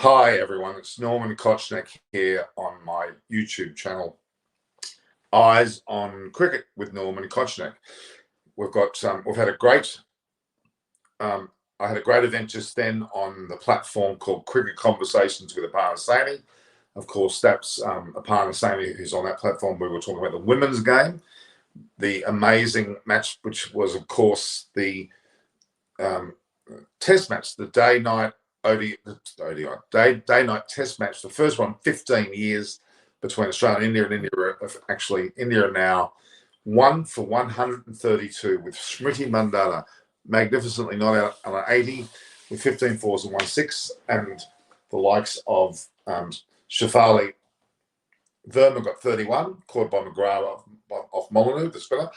Hi everyone, it's Norman Kochnick here on my YouTube channel, Eyes on Cricket with Norman Kochnick. We've had a great, I had a great event just then on the platform called Cricket Conversations with Aparna Saini. Of course, that's Aparna Saini who's on that platform. We were talking about the women's game, the amazing match, which was of course the test match, the day-night day-night test match, the first one, 15 years between Australia and India, and India are now 1 for 132 with Smriti Mandana magnificently not out on an 80 with 15 fours and 1 6, and the likes of Shafali Verma got 31, caught by McGrath off Molyneux, the spinner.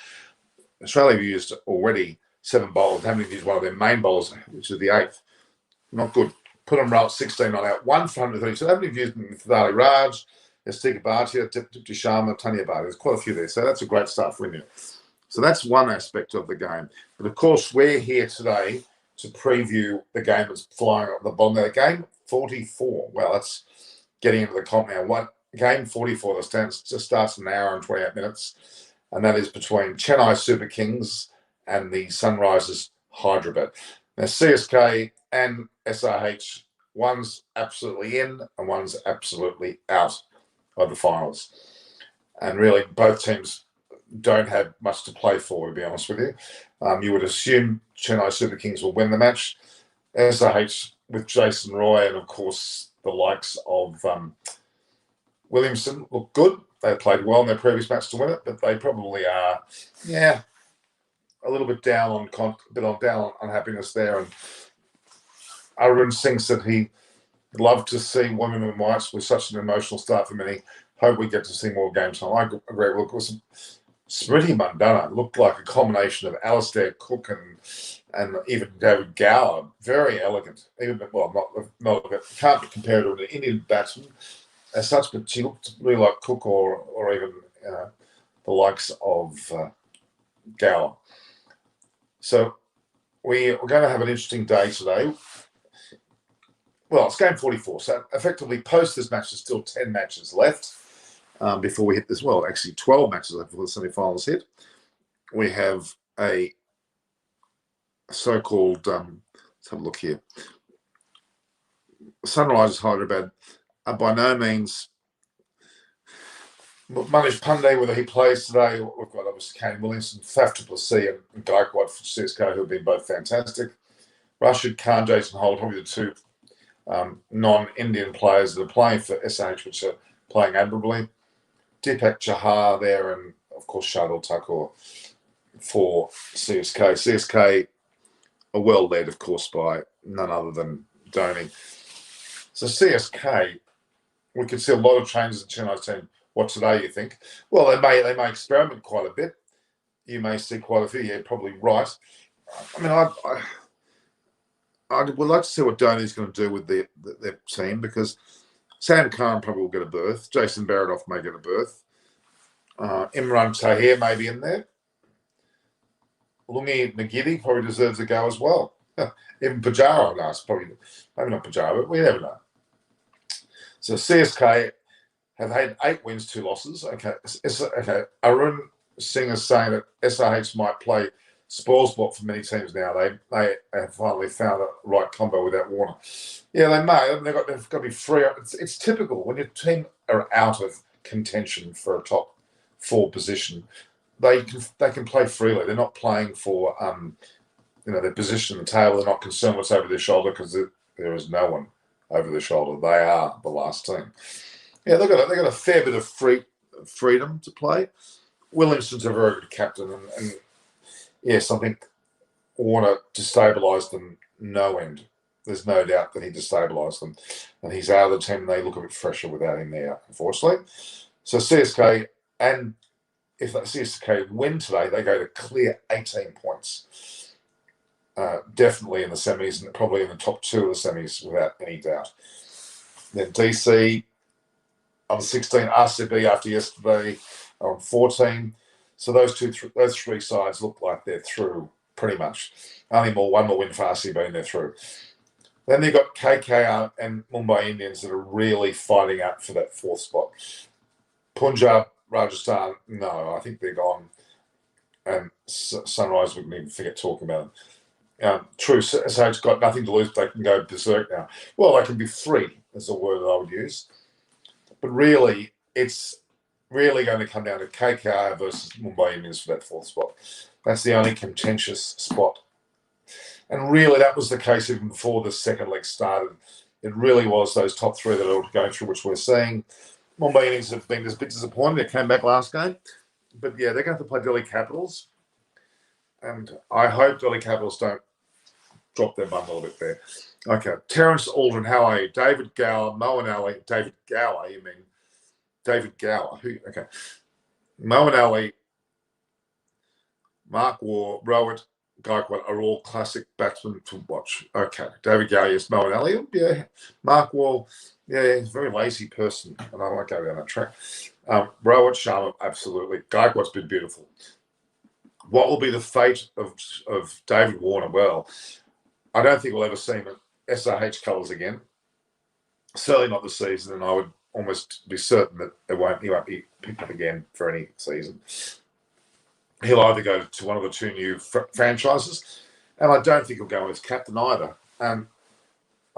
Australia have used already 7 bowlers, haven't used one of their main bowlers, which is the 8th. Not good. Put them roll 16 not out. 1 for 130. So they haven't used Mithali Raj, Estika Bhatia, Dipti Sharma, Tanya Bhatia. There's quite a few there. So that's a great start for India. So that's one aspect of the game. But of course, we're here today to preview the game that's flying up the bottom of the game. 44. Well, that's getting into the comp now. Game 44 that just starts in an hour and 28 minutes. And that is between Chennai Super Kings and the Sunrisers Hyderabad. Now, CSK and SRH, one's absolutely in and one's absolutely out of the finals. And really, both teams don't have much to play for, to be honest with you. You would assume Chennai Super Kings will win the match. SRH with Jason Roy and, of course, the likes of Williamson look good. They played well in their previous match to win it, but they probably are, a little bit down on unhappiness there. And Arun Singh said he'd love to see women and whites with such an emotional start for many. Hope we get to see more games. I agree. Look, Smriti Mandana looked like a combination of Alistair Cook and even David Gower. Very elegant. Even not can't be compared to an Indian batsman as such, but she looked really like Cook or even the likes of Gower. So we're going to have an interesting day today. Well, it's game 44. So effectively, post this match, there's still 10 matches left before we hit this. Well, actually, 12 matches left before the semi-finals hit. We have a so-called, let's have a look here. Sunrisers Hyderabad are by no means Manish Pandey, whether he plays today. We've got obviously Kane Williamson, Faf du Plessis and Gaikwad for CSK, who have been both fantastic. Rashid Khan, Jason Holt, probably the two non-Indian players that are playing for SH, which are playing admirably. Deepak Chahar there, and of course Shardul Thakur for CSK. CSK are well led, of course, by none other than Dhoni. So CSK, we could see a lot of changes in Chennai's team. What today, you think? Well, they may experiment quite a bit. You may see quite a few. Yeah, probably right. I mean, I would like to see what Dhoni's going to do with their team, because Sam Khan probably will get a berth. Jason Baradoff may get a berth. Imran Tahir may be in there. Lungi Nagidi probably deserves a go as well. Even Pujara, probably, maybe not Pujara, but we never know. So CSK have had 8 wins, 2 losses. Okay. Arun Singh is saying that SRH might play spoil sport for many teams now. They have finally found a right combo without Warner. Yeah, they may. They've got to be free. It's typical when your team are out of contention for a top 4 position. They can play freely. They're not playing for their position on the table. They're not concerned what's over their shoulder, because there is no one over their shoulder. They are the last team. Yeah, they've got a fair bit of freedom to play. Williamson's a very good captain, and yes, I think Warner destabilised them no end. There's no doubt that he destabilised them, and he's out of the team. They look a bit fresher without him there, unfortunately. So CSK, and if that CSK win today, they go to clear 18 points. Definitely in the semis, and probably in the top 2 of the semis without any doubt. Then DC on 16, RCB after yesterday on 14. So those 3 sides look like they're through pretty much. One more win for RCB and they're through. Then they've got KKR and Mumbai Indians that are really fighting out for that fourth spot. Punjab, Rajasthan, no, I think they're gone. And Sunrise, we can even forget talking about them. True, SH's got nothing to lose. They can go berserk now. Well, they can be free, is the word that I would use. But really, it's really going to come down to KKR versus Mumbai Indians for that fourth spot. That's the only contentious spot. And really, that was the case even before the second leg started. It really was those top three that are going through, which we're seeing. Mumbai Indians have been a bit disappointed. They came back last game. But yeah, they're going to have to play Delhi Capitals. And I hope Delhi Capitals don't drop their bum a little bit there. Okay. Terence Aldrin, how are you? David Gower, Moeen Ali. David Gower, you mean? David Gower. Okay. Moeen Ali, Mark Waugh, Rohit, Gaikwad are all classic batsmen to watch. Okay. David Gower, yes. Moeen Ali, yeah. Mark Waugh, yeah, he's a very lazy person, and I won't go down that track. Rohit Sharma, absolutely. Gaikwad's been beautiful. What will be the fate of David Warner? Well, I don't think we'll ever see him at SRH colours again. Certainly not this season, and I would almost be certain that he won't be picked up again for any season. He'll either go to one of the two new franchises, and I don't think he'll go as captain either. I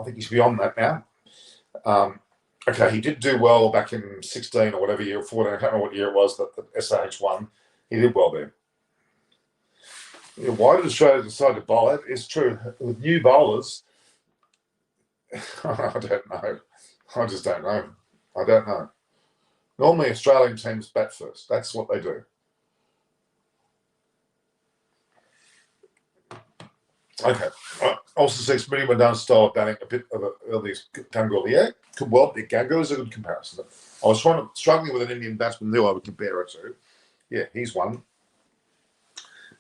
think he's beyond that now. Okay, he did do well back in 16 or whatever year, 14, I can't remember what year it was that the SRH won. He did well there. Yeah, why did Australia decide to bowl it? It's true. With new bowlers, I don't know. I just don't know. I don't know. Normally, Australian teams bat first. That's what they do. Okay. Also sees Smitty Madon's style of batting a bit of these Ganguly. Yeah, well, the Ganguly is a good comparison. I was struggling with an Indian batsman who I would compare it to. Yeah, he's one.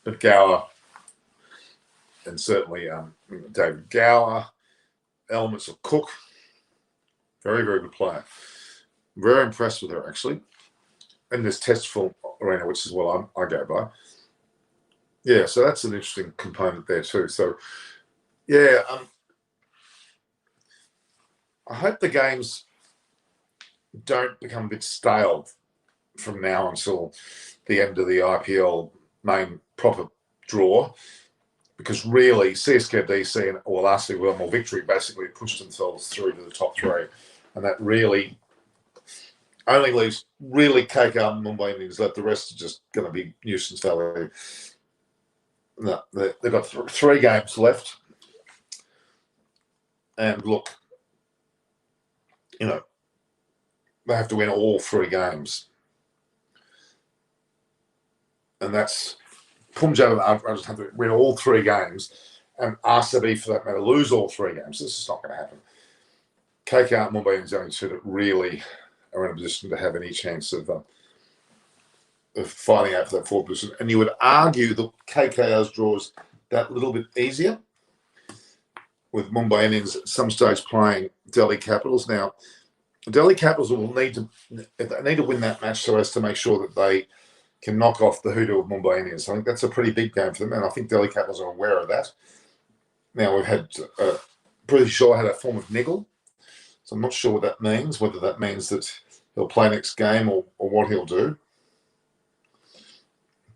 But Gower, and certainly David Gower, elements of Cook, very, very good player. Very impressed with her, actually. In this testful arena, which is what I go by. Yeah, so that's an interesting component there too. So, yeah, I hope the games don't become a bit stale from now until the end of the IPL main proper draw, because really CSK, DC, and lastly Wilmore Victory basically pushed themselves through to the top three, and that really only leaves really KKR and Mumbai Indians left. The rest are just going to be nuisance value. No, they've got three games left, and look, they have to win all three games, and that's Punjab. I just have to win all three games, and RCB for that matter lose all three games. This is not going to happen. KKR and Mumbai Indians are only two that really are in a position to have any chance of fighting out for that fourth position. And you would argue that KKR's draws that little bit easier, with Mumbai Indians at some stage playing Delhi Capitals. Now, Delhi Capitals will need to win that match so as to make sure that they can knock off the hoodoo of Mumbai Indians. I think that's a pretty big game for them, and I think Delhi Capitals are aware of that. Now, we've had pretty sure I had a form of niggle, so I'm not sure what that means, whether that means that he'll play next game or what he'll do.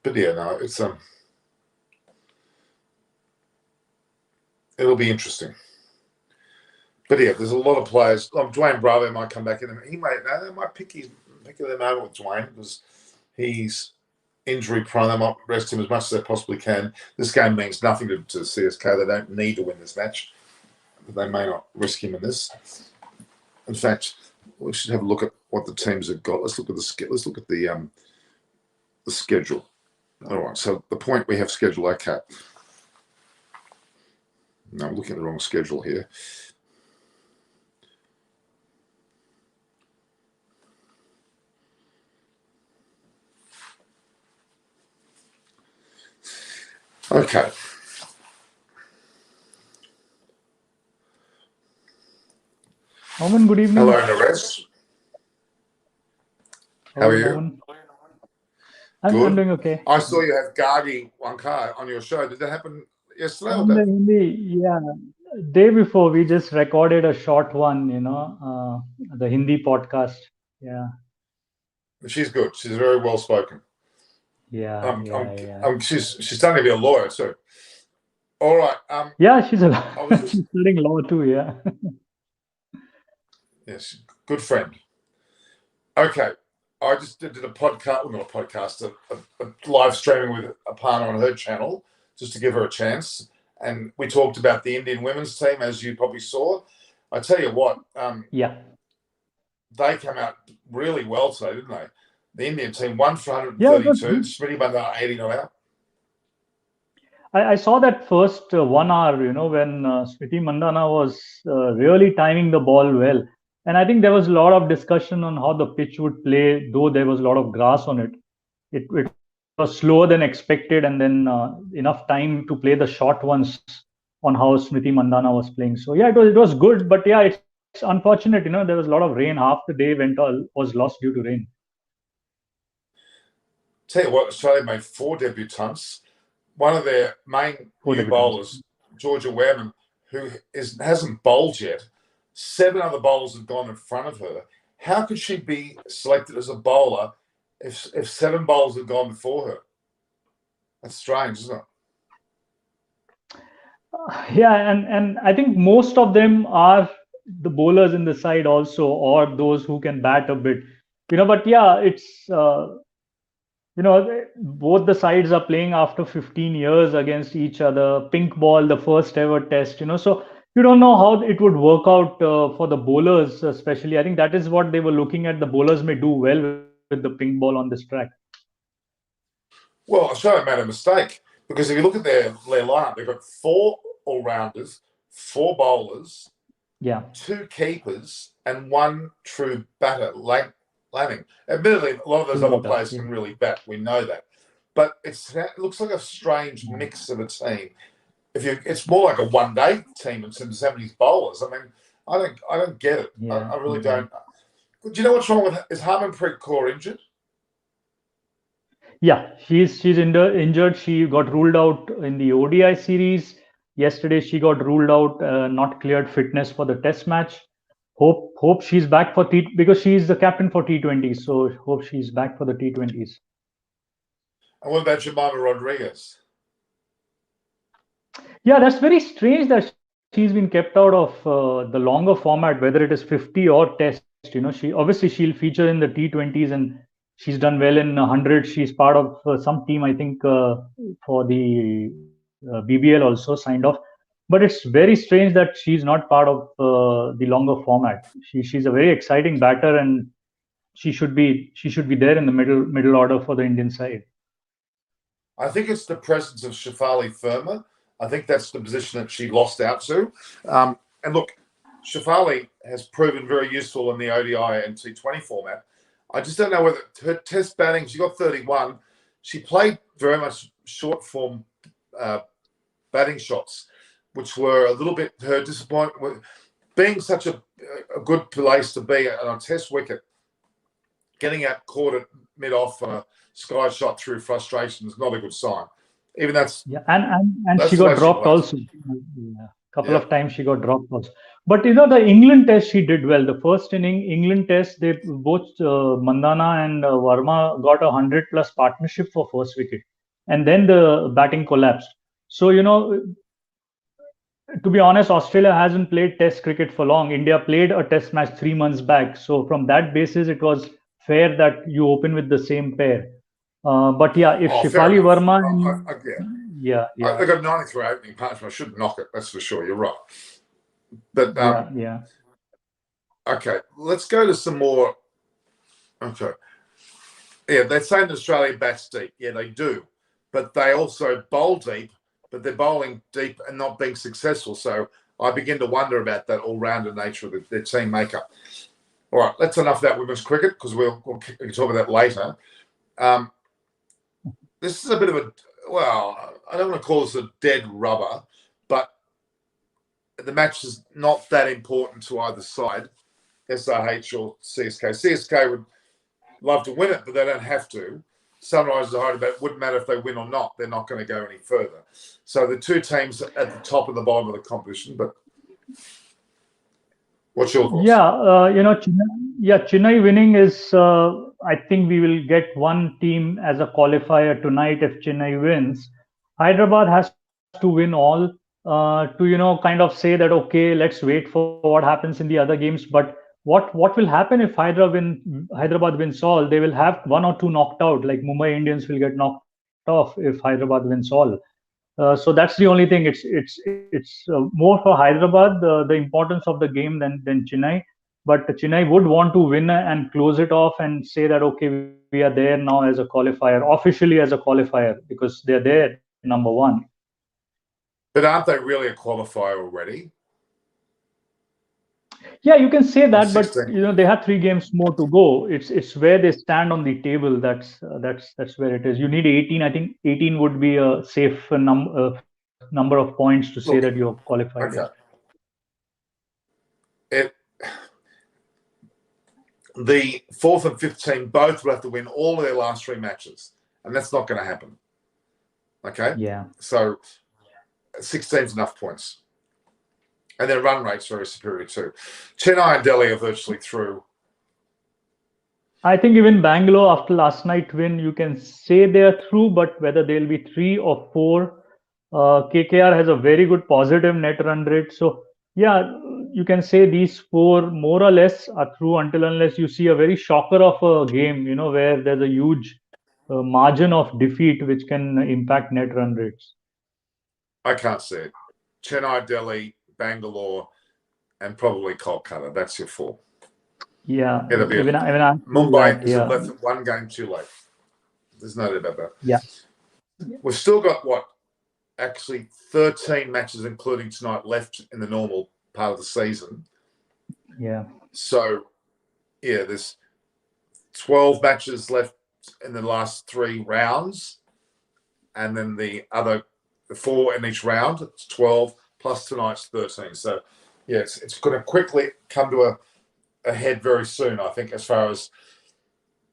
But yeah, no, it's it'll be interesting. But yeah, there's a lot of players. Dwayne Bravo might come back in. He might pick at the moment with Dwayne because he's injury prone. They might rest him as much as they possibly can. This game means nothing to CSK. They don't need to win this match, but they may not risk him in this. In fact, we should have a look at what the teams have got. Let's look at the schedule. All right. So the point we have schedule. Okay. No, I'm looking at the wrong schedule here. Okay. Oman, good evening. Hello, Naresh. How are you? I'm doing okay. I saw you have Gargi Wankar on your show. Did that happen yesterday? day before we just recorded a short one, the Hindi podcast. Yeah. She's good. She's very well spoken. Yeah. She's starting to be a lawyer too. All right. Yeah, she's she's studying law too. Yeah. Yes, good friend. Okay, I just did a podcast, well, not a podcast, a live streaming with a partner on her channel, just to give her a chance. And we talked about the Indian women's team, as you probably saw. I tell you what, Yeah. they came out really well today, didn't they? The Indian team won for 132, Smriti Mandana 80 not out. I saw that first 1 hour, when Smriti Mandana was really timing the ball well. And I think there was a lot of discussion on how the pitch would play, though there was a lot of grass on it. It was slower than expected, and then enough time to play the short ones on how Smriti Mandana was playing. So yeah, it was good, but yeah, it's unfortunate. There was a lot of rain. Half the day was lost due to rain. Tell you what, Australia made 4 debutants. One of their main new bowlers, Georgia Wehrman, who hasn't bowled yet. 7 other bowlers have gone in front of her. How could she be selected as a bowler if 7 bowlers have gone before her? That's strange, isn't it? Yeah, and I think most of them are the bowlers in the side also, or those who can bat a bit. But yeah, it's both the sides are playing after 15 years against each other. Pink ball, the first ever test. So you don't know how it would work out for the bowlers, especially. I think that is what they were looking at. The bowlers may do well with the pink ball on this track. Well, Australia made a mistake, because if you look at their lineup, they've got 4 all-rounders, 4 bowlers, 2 keepers, and 1 true batter, Lanning. Admittedly, a lot of those other players can really bat. We know that, but it looks like a strange mix of a team. It's more like a one-day team in terms of how many bowlers. I mean, I don't get it. I really don't. Do you know what's wrong with? Is Harmanpreet Kaur injured? Yeah, she's injured. She got ruled out in the ODI series. Yesterday, she got ruled out, not cleared fitness for the Test match. Hope she's back for because she's the captain for T20s. So hope she's back for the T20s. And what about Jemima Rodriguez? Yeah, that's very strange that she's been kept out of the longer format, whether it is 50 or Test. She'll feature in the T20s, and she's done well in 100. She's part of some team, I think, for the BBL also signed off. But it's very strange that she's not part of the longer format. She's a very exciting batter, and she should be there in the middle order for the Indian side. I think it's the presence of Shafali Verma. I think that's the position that she lost out to. And look, Shafali has proven very useful in the ODI and T20 format. I just don't know whether her Test batting, she got 31. She played very much short form batting shots, which were a little bit her disappointment. Being such a good place to be on a Test wicket, getting out caught at mid-off on a sky shot through frustration is not a good sign. Even that's and she got dropped also. A couple of times she got dropped also. But the England Test she did well. The first inning England Test, they both Mandana and Verma got 100+ partnership for first wicket, and then the batting collapsed. So to be honest, Australia hasn't played Test cricket for long. India played a Test match 3 months back. So from that basis, it was fair that you open with the same pair. But yeah, if Shafali Verma, they got 93 opening partnership. I should knock it. That's for sure. You're right. But okay, let's go to some more. Okay, yeah, they're saying Australia bats deep. Yeah, they do, but they also bowl deep. But they're bowling deep and not being successful. So I begin to wonder about that all-rounder nature of their team makeup. All right, that's enough of that women's cricket, because we'll talk about that later. This is a bit of a, well, I don't want to call this a dead rubber, but the match is not that important to either side, SRH or CSK. CSK would love to win it, but they don't have to. Sunrisers are Hyderabad. It wouldn't matter if they win or not. They're not going to go any further. So the 2 teams at the top and the bottom of the competition, but What's your thoughts? Yeah, Chennai winning is. I think we will get one team as a qualifier tonight if Chennai wins. Hyderabad has to win all to kind of say that okay, let's wait for what happens in the other games. But what will happen if Hyderabad wins all? They will have one or two knocked out. Like Mumbai Indians will get knocked off if Hyderabad wins all. So that's the only thing. It's more for Hyderabad the importance of the game than Chennai. But Chennai would want to win and close it off and say that okay, we are there now as a qualifier, officially as a qualifier because they're there number one. But aren't they really a qualifier already? Yeah, you can say that, but 16. they have 3 games more to go. It's where they stand on the table. That's where it is. You need 18. I think 18 would be a safe number of points to say that Look, you're qualified. okay. The fourth and fifth team both will have to win all of their last 3 matches, and that's not going to happen. Okay? Yeah. So 16 is enough points. And their run rate's very superior too. Chennai and Delhi are virtually through. I think even Bangalore, after last night win, you can say they're through, but whether they'll be 3 or 4, KKR has a very good positive net run rate. So, yeah, you can say these 4 more or less are through until unless you see a very shocker of a game, where there's a huge margin of defeat which can impact net run rates. I can't see it. Chennai, Delhi, Bangalore, and probably Kolkata. That's your 4. Yeah. Even Mumbai is left 1 game too late. There's no doubt about that. Yeah. We've still got actually 13 matches, including tonight, left in the normal part of the season. Yeah. So, yeah, there's 12 matches left in the last 3 rounds, and then the other 4 in each round. It's 12 plus tonight's 13. So, yeah, it's going to quickly come to a head very soon, I think, as far as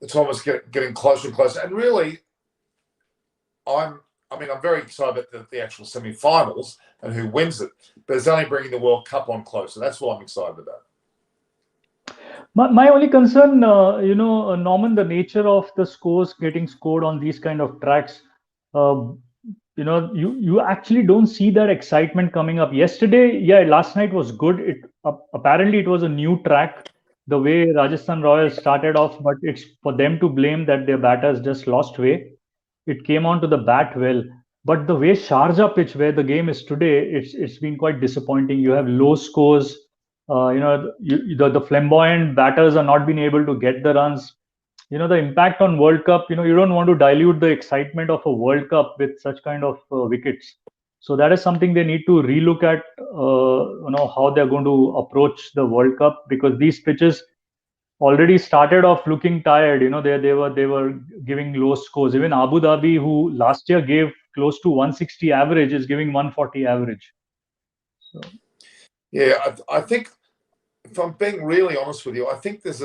the time is getting closer and closer. And really, I'm very excited about the actual semi-finals and who wins it, but it's only bringing the World Cup on closer. That's what I'm excited about. My only concern, Norman, the nature of the scores getting scored on these kind of tracks, you actually don't see that excitement coming up. Last night was good. Apparently it was a new track, the way Rajasthan Royals started off, but it's for them to blame that their batters just lost way. It came on to the bat well, but the way Sharjah pitch, where the game is today, it's been quite disappointing. You have low scores. The flamboyant batters are not being able to get the runs. The impact on World Cup, you don't want to dilute the excitement of a World Cup with such kind of wickets. So that is something they need to relook at, how they're going to approach the World Cup, because these pitches already started off looking tired. They were giving low scores. Even Abu Dhabi, who last year gave close to 160 average, is giving 140 average. So. Yeah, I think, if I'm being really honest with you, I think there's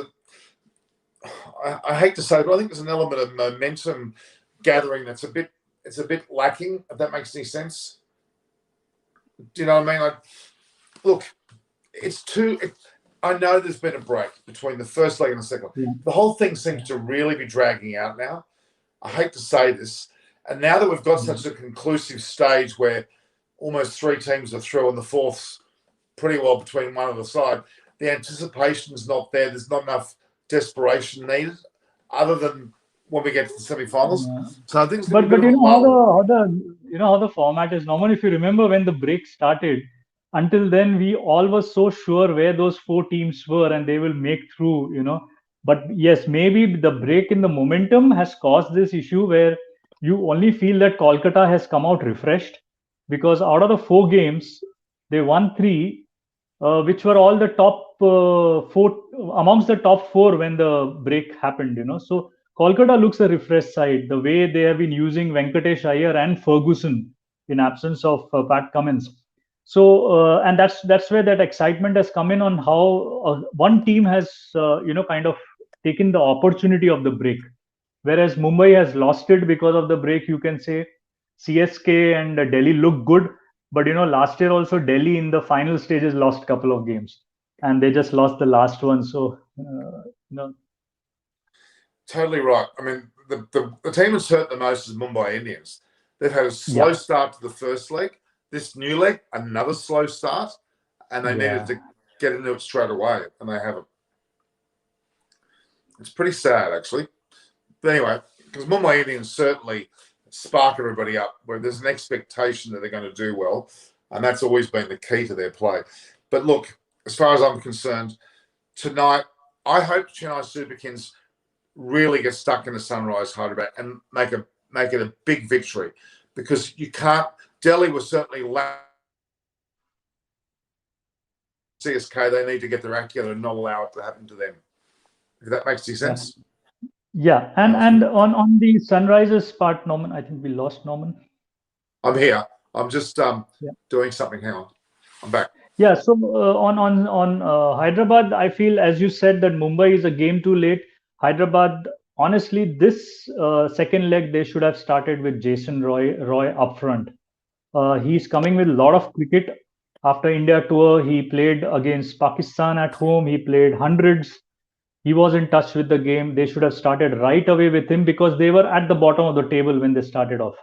I hate to say it, but I think there's an element of momentum gathering it's a bit lacking, if that makes any sense. Do you know what I mean? Look, I know there's been a break between the first leg and the second. Yeah. The whole thing seems to really be dragging out now. I hate to say this. And now that we've got such a conclusive stage where almost 3 teams are through and the fourth's pretty well between one other side, the anticipation's not there. There's not enough desperation needed, other than when we get to the semi-finals. Yeah. So I think it's but how the format is. Norman, if you remember when the break started, until then we all were so sure where those 4 teams were and they will make through. But yes, maybe the break in the momentum has caused this issue where you only feel that Kolkata has come out refreshed, because out of the 4 games, they won 3. Which were all the top 4 amongst the top 4 when the break happened. So Kolkata looks a refreshed side. The way they have been using Venkatesh Iyer and Ferguson in absence of Pat Cummins. So and that's where that excitement has come in on how one team has kind of taken the opportunity of the break, whereas Mumbai has lost it because of the break. You can say CSK and Delhi look good, But last year also Delhi in the final stages lost a couple of games, and they just lost the last one. So Totally right. I mean, the team that's hurt the most is Mumbai Indians. They've had a slow start to the first leg. This new leg, another slow start, and they needed to get into it straight away, and they haven't. It's pretty sad, actually. But anyway, because Mumbai Indians certainly spark everybody up, where there's an expectation that they're going to do well, and that's always been the key to their play. But look, as far as I'm concerned, tonight, I hope Chennai Super Kings really get stuck in the Sunrise Hyderabad and make it a big victory, because you can't. Delhi was certainly CSK. They need to get their act together and not allow it to happen to them. If that makes any sense. Yeah, and on the Sunrisers part, Norman, I think we lost Norman. I'm here. I'm just doing something. Hang on, I'm back. Yeah. So on Hyderabad, I feel, as you said, that Mumbai is a game too late. Hyderabad, honestly, this second leg they should have started with Jason Roy up front. He's coming with a lot of cricket. After India tour, he played against Pakistan at home. He played hundreds. He was in touch with the game. They should have started right away with him, because they were at the bottom of the table when they started off.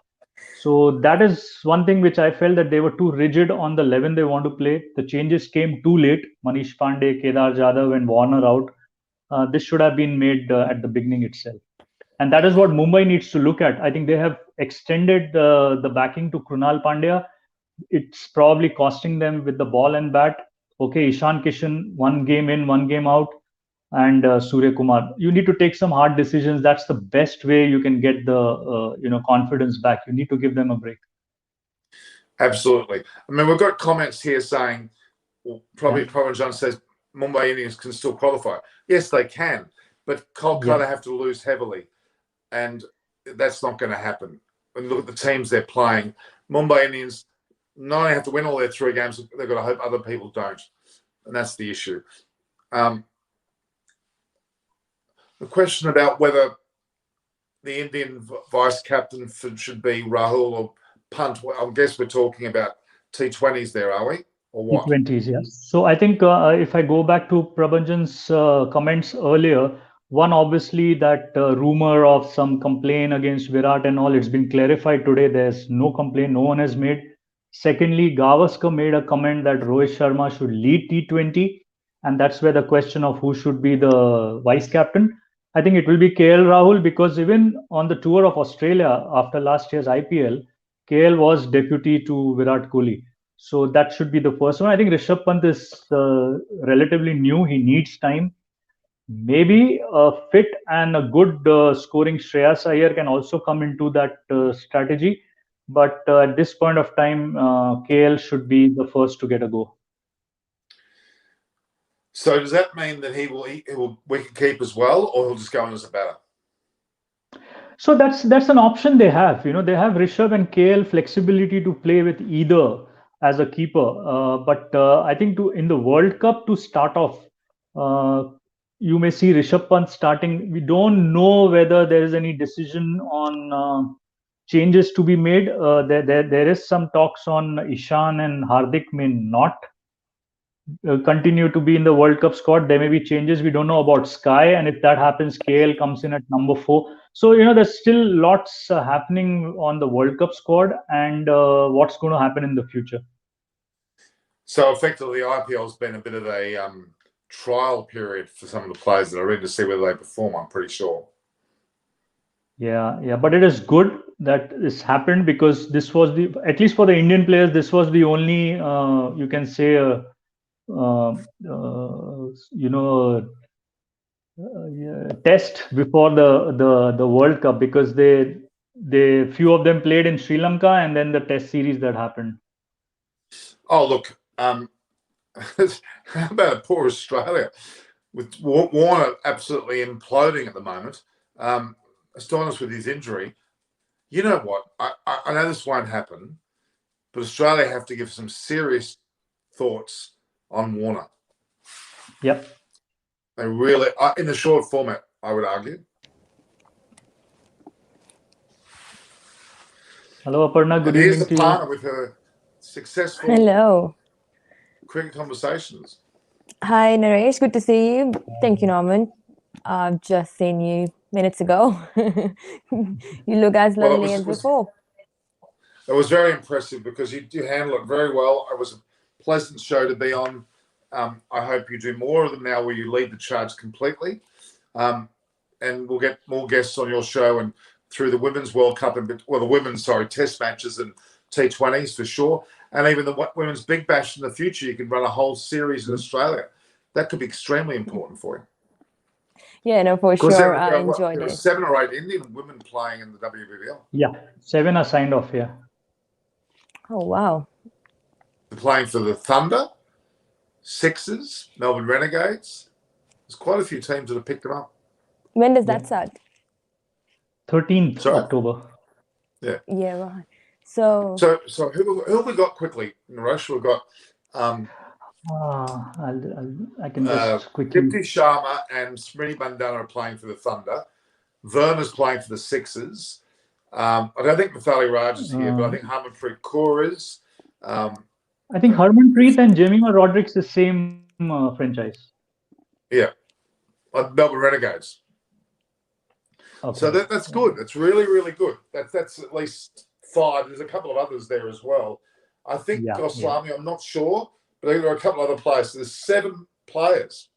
So that is one thing which I felt, that they were too rigid on the 11 they want to play. The changes came too late. Manish Pandey, Kedar Jadhav, and Warner out. This should have been made at the beginning itself. And that is what Mumbai needs to look at. I think they have extended the backing to Krunal Pandya. It's probably costing them with the ball and bat. Okay, Ishan Kishan, one game in, one game out, and Surya Kumar. You need to take some hard decisions. That's the best way you can get the confidence back. You need to give them a break. Absolutely. I mean, we've got comments here saying, well, probably John says Mumbai Indians can still qualify. Yes, they can, but Kolkata have to lose heavily, and that's not going to happen. When you look at the teams they're playing, Mumbai Indians not only have to win all their 3 games, they've got to hope other people don't, and that's the issue. The question about whether the Indian vice captain should be Rahul or Punt, I guess we're talking about T20s there, are we? Or what? T20s, yes. So I think if I go back to Prabhanjan's comments earlier, one, obviously, that rumor of some complaint against Virat and all, it's been clarified today. There's no complaint, no one has made. Secondly, Gavaskar made a comment that Rohit Sharma should lead T20, and that's where the question of who should be the vice captain. I think it will be KL Rahul, because even on the tour of Australia after last year's IPL, KL was deputy to Virat Kohli. So that should be the first one. I think Rishabh Pant is relatively new. He needs time. Maybe a fit and a good scoring Shreyas Iyer can also come into that strategy. But at this point of time, KL should be the first to get a go. So does that mean that he will wicket keep as well, or he'll just go in as a batter? So that's an option they have. They have Rishabh and KL flexibility to play with either as a keeper. But I think in the World Cup to start off, you may see Rishabh Pant starting. We don't know whether there is any decision on changes to be made. There is some talks on Ishan and Hardik may not continue to be in the World Cup squad. There may be changes. We don't know about Sky, and if that happens, KL comes in at number 4. So there's still lots happening on the World Cup squad, and what's going to happen in the future. So effectively, IPL has been a bit of a trial period for some of the players that are ready to see whether they perform. I'm pretty sure. Yeah, but it is good that this happened, because this was at least for the Indian players, this was the only you can say test before the World Cup, because they few of them played in Sri Lanka, and then the test series that happened. Oh look, how about poor Australia with Warner absolutely imploding at the moment. Astonished with his injury. You know what? I know this won't happen, but Australia have to give some serious thoughts on Warner. Yep. They really, in the short format, I would argue. Hello, Aparna. Good evening to you. Here's the partner with her Successful Hello. cricket conversations. Hi, Naresh. Good to see you. Thank you, Norman. I've just seen you minutes ago. You look as Well, lovely as before. it was very impressive because you handle it very well. It was a pleasant show to be on. I hope you do more of them now where you lead the charge completely. And we'll get more guests on your show and through the Women's World Cup and the women's, test matches and T20s for sure. And even the Women's Big Bash in the future, you can run a whole series in Australia. That could be extremely important for you. Yeah, no, for Because sure. I enjoyed there were it. 7 or 8 Indian women playing in the WBBL. Yeah, 7 are signed off. Yeah. Oh, wow. They're playing for the Thunder, Sixers, Melbourne Renegades. There's quite a few teams that have picked them up. When does that start? 13th Sorry? October. Yeah, right. So who have we got quickly, Naresh? We've got I can just quickly. Dipti Sharma and Smriti Mandana are playing for the Thunder. Verna's playing for the Sixers. I don't think Mithali Raj is here, but I think Harmanpreet Kaur is. I think Harmanpreet and Jemima Rodrigues the same franchise. Yeah, Melbourne Renegades. Okay. So that's good. That's really, really good. That's at least 5. There's a couple of others there as well. I think Goslami, I'm not sure, but there are a couple of other players. So there's 7 players.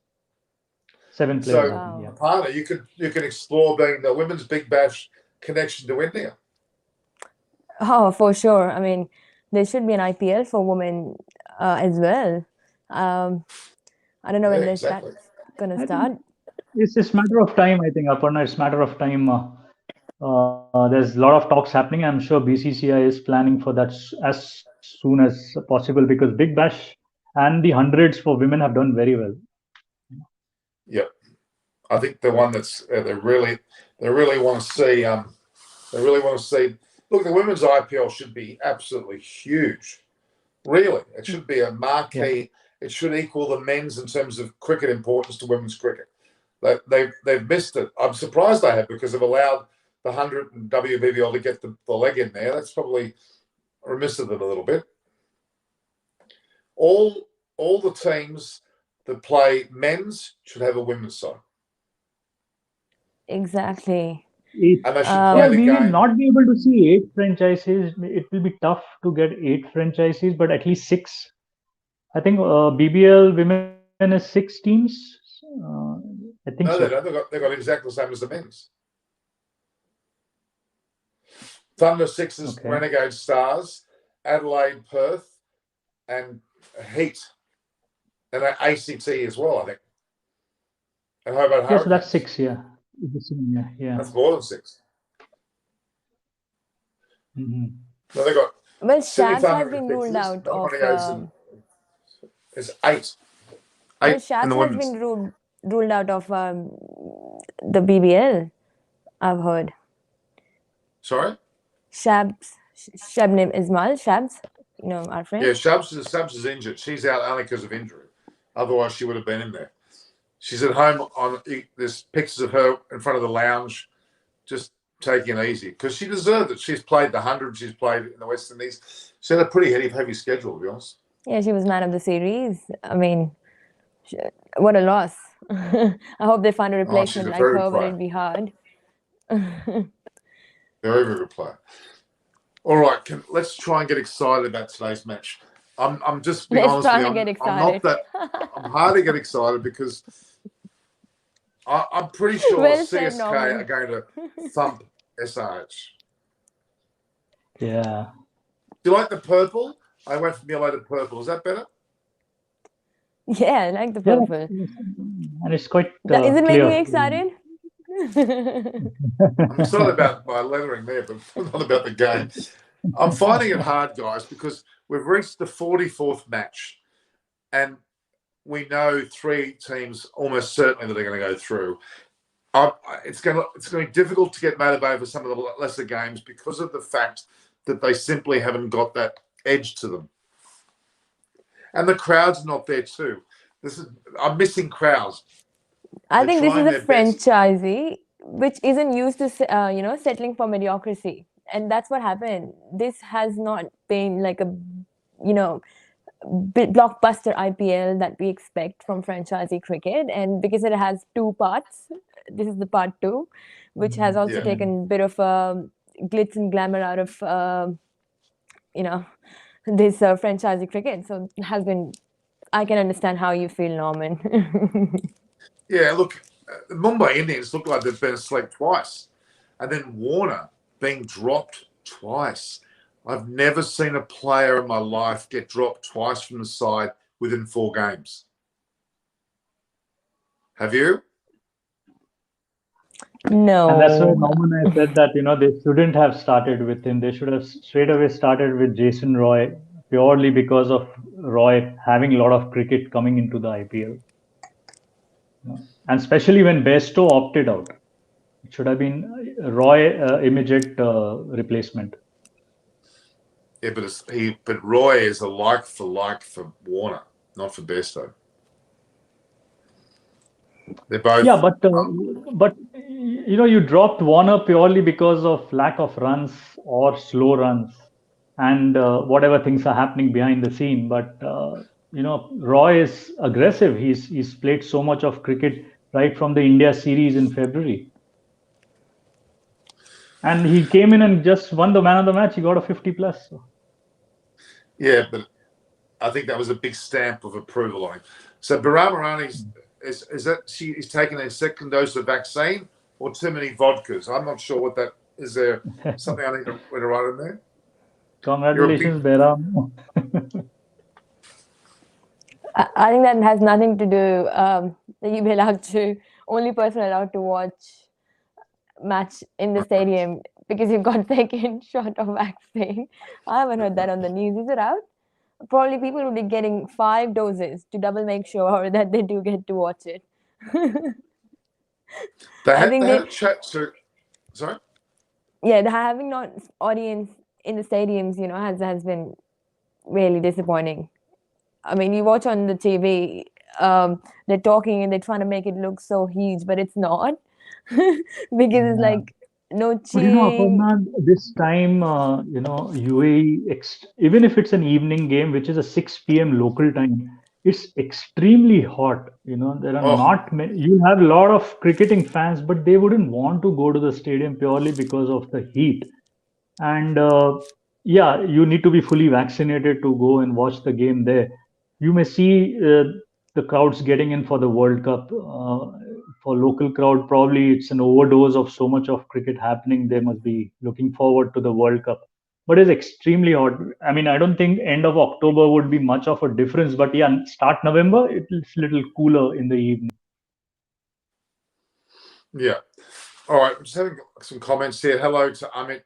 7 players. So, partner, you can explore being the Women's Big Bash connection to India. Oh, for sure. I mean, there should be an IPL for women as well. I don't know when that's going to start. It's a matter of time, I think, Aparna. It's a matter of time. There's a lot of talks happening. I'm sure BCCI is planning for that as soon as possible because Big Bash and the hundreds for women have done very well. Yep, I think the one that's they really want to see. They really want to see. Look, the women's IPL should be absolutely huge. Really, it should be a marquee. It should equal the men's in terms of cricket importance to women's cricket. They've missed it. I'm surprised they have because they've allowed the 100 and WBBL to get the leg in there. That's probably remiss of them a little bit. All the teams that play men's should have a women's side. Exactly. And they should play the we game. will not be able to see 8 franchises. It will be tough to get 8 franchises, but at least 6. I think BBL women is 6 teams. I think no, so. They've got exactly the same as the men's. Thunder, Sixers, Renegade, Stars, Adelaide, Perth, and Heat, and ACT as well, I think. And how about so that's 6, yeah. That's more than 6. Mm-hmm. No, they got. Well, Shabs has been ruled out of. It's 8. Well, Shabs has been ruled out of the BBL. I've heard. Sorry. Shabnim Ismail, Shabs, our friend. Yeah, Shabs is injured. She's out only because of injury. Otherwise, she would have been in there. She's at home there's pictures of her in front of the lounge, just taking it easy because she deserved it. She's played the 100. She's played in the West Indies. She had a pretty heavy schedule, to be honest. Yeah, she was man of the series. I mean, what a loss. I hope they find a replacement like her, but it'd be hard. Very, very good player. All right, let's try and get excited about today's match. I'm just being honest with you. I'm hard to get excited because I'm pretty sure CSK are going to thump SRH. Yeah. Do you like the purple? I went from yellow to purple. Is that better? Yeah, I like the purple. And it's quite Is it making you excited? I'm excited about my lettering there, but not about the game. I'm finding it hard, guys, because we've reached the 44th match, and we know 3 teams almost certainly that are going to go through. It's going to be difficult to get motivated for some of the lesser games because of the fact that they simply haven't got that edge to them, and the crowd's not there too. I'm missing crowds. I think this is a franchisee which isn't used to settling for mediocrity, and that's what happened. This has not been like a blockbuster IPL that we expect from franchisee cricket. And because it has two parts, this is the part two, which has also taken a bit of glitz and glamour out of this franchisee cricket. So it has been. I can understand how you feel, Norman. Yeah, look, the Mumbai Indians look like they've been asleep twice, and then Warner being dropped twice. I've never seen a player in my life get dropped twice from the side within 4 games. Have you? No. And that's why Norman I said that they shouldn't have started with him. They should have straight away started with Jason Roy, purely because of Roy having a lot of cricket coming into the IPL. And especially when Bairstow opted out, it should have been Roy immediate replacement. Yeah, but Roy is a like for Warner, not for Bairstow. They're both. Yeah, but you dropped Warner purely because of lack of runs or slow runs, and whatever things are happening behind the scene. But Roy is aggressive. He's played so much of cricket right from the India series in February, and he came in and just won the man of the match. He got a 50 plus. So. Yeah, but I think that was a big stamp of approval on him. So Baramarani's is that he's taken a second dose of vaccine or too many vodkas? I'm not sure what that is. There something I need to write in there? Congratulations, Behram. I think that has nothing to do that you'll be allowed to, only person allowed to watch match in the stadium because you've got second shot of vaccine. I haven't heard that on the news. Is it out? Probably people will be getting 5 doses to double make sure that they do get to watch it. They had a chat to. Sorry? Yeah, having not audience in the stadiums, has been really disappointing. I mean, you watch on the TV, they're talking and they're trying to make it look so huge, but it's not. Because it's like no cheering. But Aparna, this time, UAE, even if it's an evening game, which is a 6 p.m. local time, it's extremely hot. There are not many. You have a lot of cricketing fans, but they wouldn't want to go to the stadium purely because of the heat. And you need to be fully vaccinated to go and watch the game there. You may see the crowds getting in for the World Cup. For local crowd, probably it's an overdose of so much of cricket happening. They must be looking forward to the World Cup. But it's extremely hot. I mean, I don't think end of October would be much of a difference. But yeah, start November, it's a little cooler in the evening. Yeah. All right. I'm just having some comments here. Hello to Amit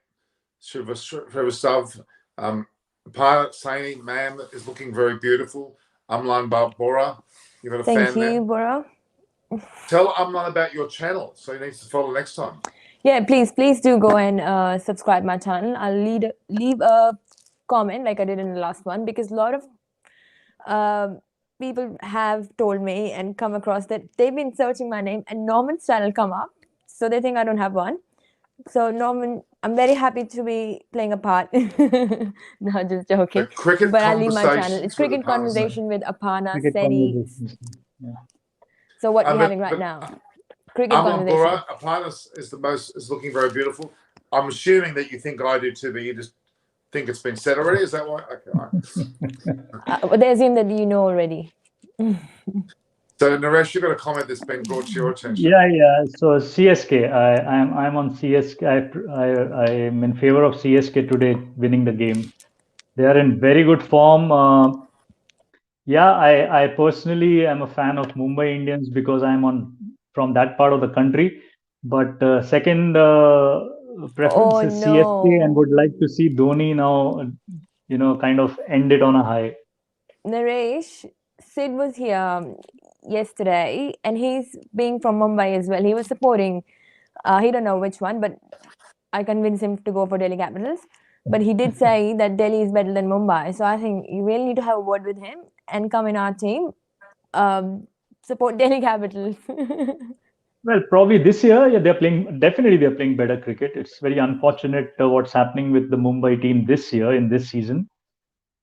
Srivastav. Pilot Saini, ma'am, is looking very beautiful. Amlan Bora, you've got a fan there. Thank you, Bora. Tell Amlan about your channel, so he needs to follow next time. Yeah, please do go and subscribe my channel. I'll leave a comment like I did in the last one, because a lot of people have told me and come across that they've been searching my name and Norman's channel come up, so they think I don't have one. So Norman, I'm very happy to be playing a part. No, just joking. But I'll leave my channel. It's Cricket Conversation with Aparna, Seri. Yeah. So what are you having right now? Cricket Conversation. Aparna is looking very beautiful. I'm assuming that you think I do too, but you just think it's been said already. Is that why? Okay. They assume that you know already. So Naresh, you've got a comment that's been brought to your attention. Yeah. So CSK, I'm on CSK. I am in favor of CSK today winning the game. They are in very good form. I personally am a fan of Mumbai Indians because I'm from that part of the country. But second preference is CSK, and would like to see Dhoni now, kind of end it on a high. Naresh, Sid was here yesterday, and he's being from Mumbai as well. He was supporting, he don't know which one, but I convinced him to go for Delhi Capitals. But he did say that Delhi is better than Mumbai. So I think you really need to have a word with him and come in our team, support Delhi Capitals. Well, probably this year, they're playing better cricket. It's very unfortunate what's happening with the Mumbai team this year in this season.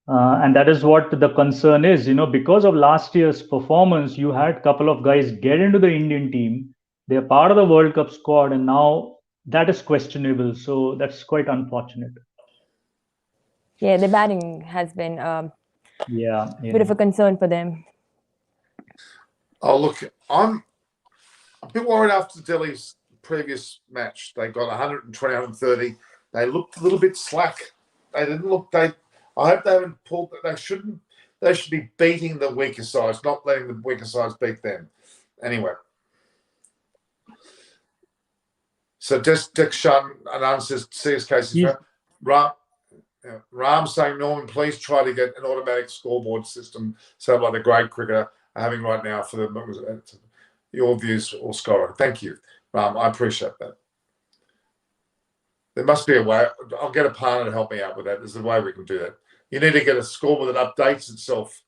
And that is what the concern is. Because of last year's performance, you had a couple of guys get into the Indian team. They're part of the World Cup squad, and now that is questionable. So that's quite unfortunate. Yeah, the batting has been a Yeah. bit of a concern for them. Oh, look, I'm a bit worried after Delhi's previous match. They got 120, 130. They looked a little bit slack. They didn't look. I hope they haven't pulled. They shouldn't. They should be beating the weaker sides, not letting the weaker sides beat them. Anyway, so just Dikshan Anand says CSK. Ram saying, Norman, please try to get an automatic scoreboard system, so like the great cricketer are having right now for your views or scholar. Thank you, Ram. I appreciate that. There must be a way. I'll get a partner to help me out with that. There's a way we can do that. You need to get a scoreboard that updates itself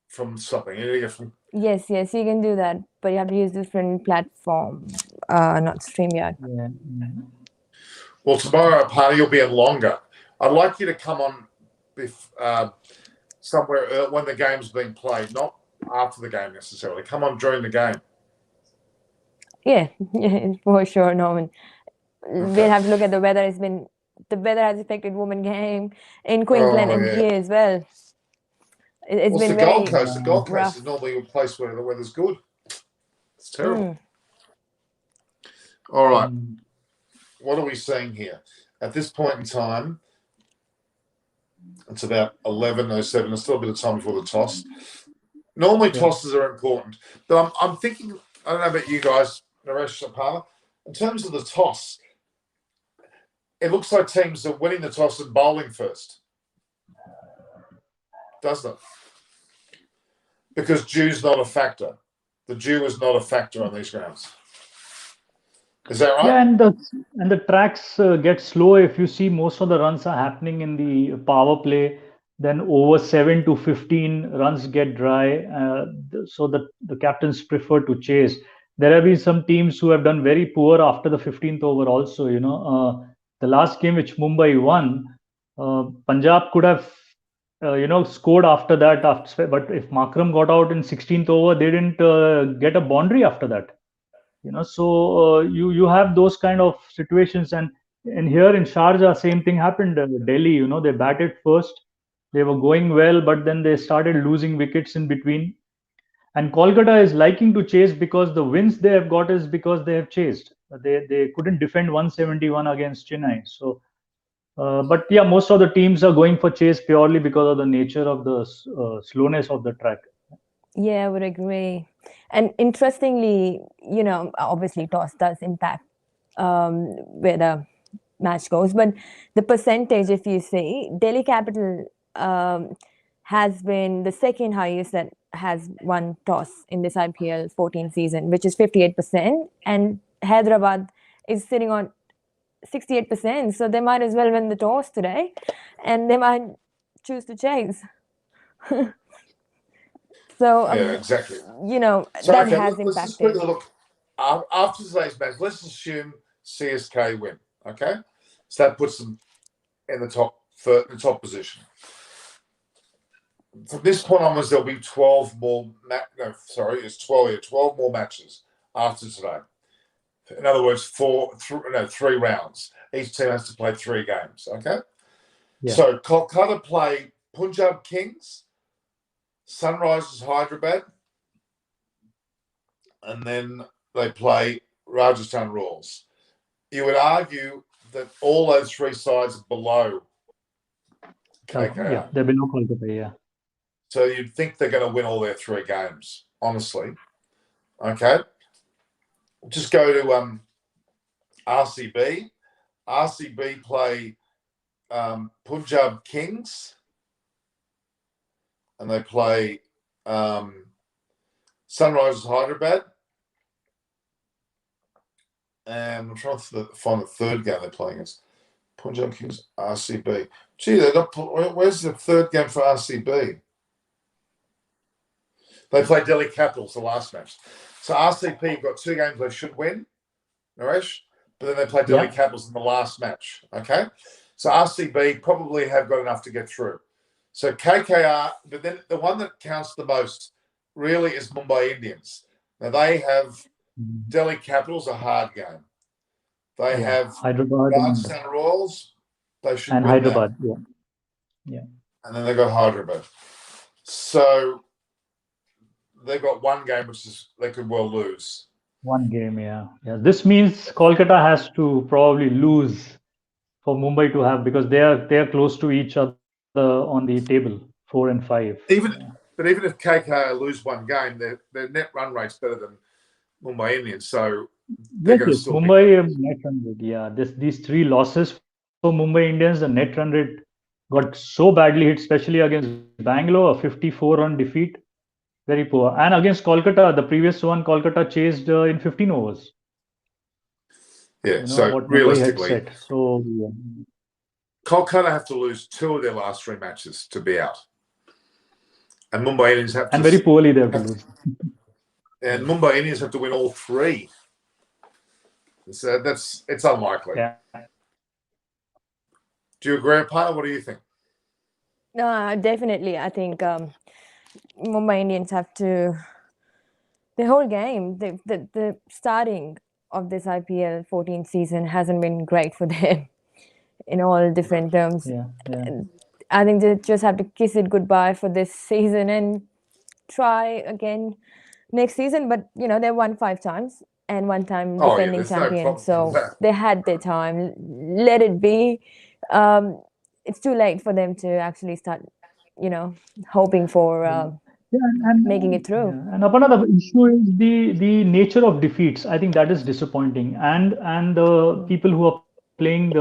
from something. You need to get from. Yes, you can do that, but you have to use different platform, not StreamYard. Yeah. Well, tomorrow, partner, you'll be in longer. I'd like you to come on somewhere when the game's being played, not after the game necessarily. Come on during the game. Yeah, for sure, Norman. Okay. We'll have to look at the weather. The weather has affected women game in Queensland and here as well. It's been the Gold very Coast. The Gold rough. Coast is normally a place where the weather's good. It's terrible. All right. What are we seeing here? At this point in time, it's about 11:07. There's still a bit of time before the toss. Normally, tosses are important, but I'm thinking. I don't know about you guys, Naresh Sapala. In terms of the toss, it looks like teams are winning the toss and bowling first, doesn't it? Because dew's not a factor. The dew is not a factor on these grounds. Is that right? Yeah, and the tracks get slow. If you see, most of the runs are happening in the power play. Then over 7 to 15 runs get dry, so that the captains prefer to chase. There have been some teams who have done very poor after the 15th over. Also, the last game which Mumbai won, Punjab could have scored after that. But if Makram got out in 16th over, they didn't get a boundary after that. So you have those kind of situations, and here in Sharjah, same thing happened. Delhi, they batted first, they were going well, but then they started losing wickets in between. And Kolkata is liking to chase because the wins they have got is because they have chased. They couldn't defend 171 against Chennai. So, but yeah, most of the teams are going for chase purely because of the nature of the slowness of the track. Yeah, I would agree. And interestingly, obviously toss does impact where the match goes, but the percentage, if you see, Delhi Capital has been the second highest that has won toss in this IPL 14 season, which is 58%, and Hyderabad is sitting on 68%. So they might as well win the toss today, and they might choose to chase. So yeah, exactly. That has impacted. Let's just quickly look after today's match. Let's assume CSK win. Okay, so that puts them in the top position. From this point onwards, there'll be 12 more. It's 12 more matches after today. In other words, 3 rounds. Each team has to play 3 games. Okay. Yeah. So Kolkata play Punjab Kings, Sunrisers Hyderabad, and then they play Rajasthan Royals. You would argue that all those 3 sides are below KKR. Yeah, they're below Kolkata, yeah. So you'd think they're going to win all their 3 games, honestly. Okay. Just go to RCB. RCB play Punjab Kings. And they play Sunrisers Hyderabad. And I'm trying to find the third game they're playing against. Punjab Kings, RCB. Gee, they're not. Where's the third game for RCB? They play Delhi Capitals the last match. So RCB got 2 games they should win, Naresh, but then they play Delhi Capitals in the last match. Okay? So RCB probably have got enough to get through. So KKR, but then the one that counts the most really is Mumbai Indians. Now they have Delhi Capitals, a hard game. They have Hyderabad Rajasthan Royals. They should and win Hyderabad. that. Yeah. And then they got Hyderabad. So they've got one game which is they could well lose. One game, yeah. This means Kolkata has to probably lose for Mumbai to have, because they are close to each other on the table, 4 and 5. But even if KKR lose one game, their net run rate's better than Mumbai Indians. So they're going to still Mumbai net run rate. Yeah, these 3 losses for Mumbai Indians, the net run rate got so badly hit, especially against Bangalore, a 54-run defeat. Very poor. And against Kolkata, the previous one, Kolkata chased in 15 overs. Yeah, so realistically, So Kolkata have to lose 2 of their last 3 matches to be out. And Mumbai Indians have to... And very poorly they have to lose. And Mumbai Indians have to win all 3. So it's unlikely. Yeah. Do you agree, partner? What do you think? No, definitely. I think Mumbai Indians have to... The whole game, the starting of this IPL 14 season hasn't been great for them in all different terms. Yeah. I think they just have to kiss it goodbye for this season and try again next season. But, they won 5 times and 1 time defending champion. So they had their time. Let it be. It's too late for them to actually start, hoping for... making it through. Yeah. And another issue is the nature of defeats. I think that is disappointing. And the people who are playing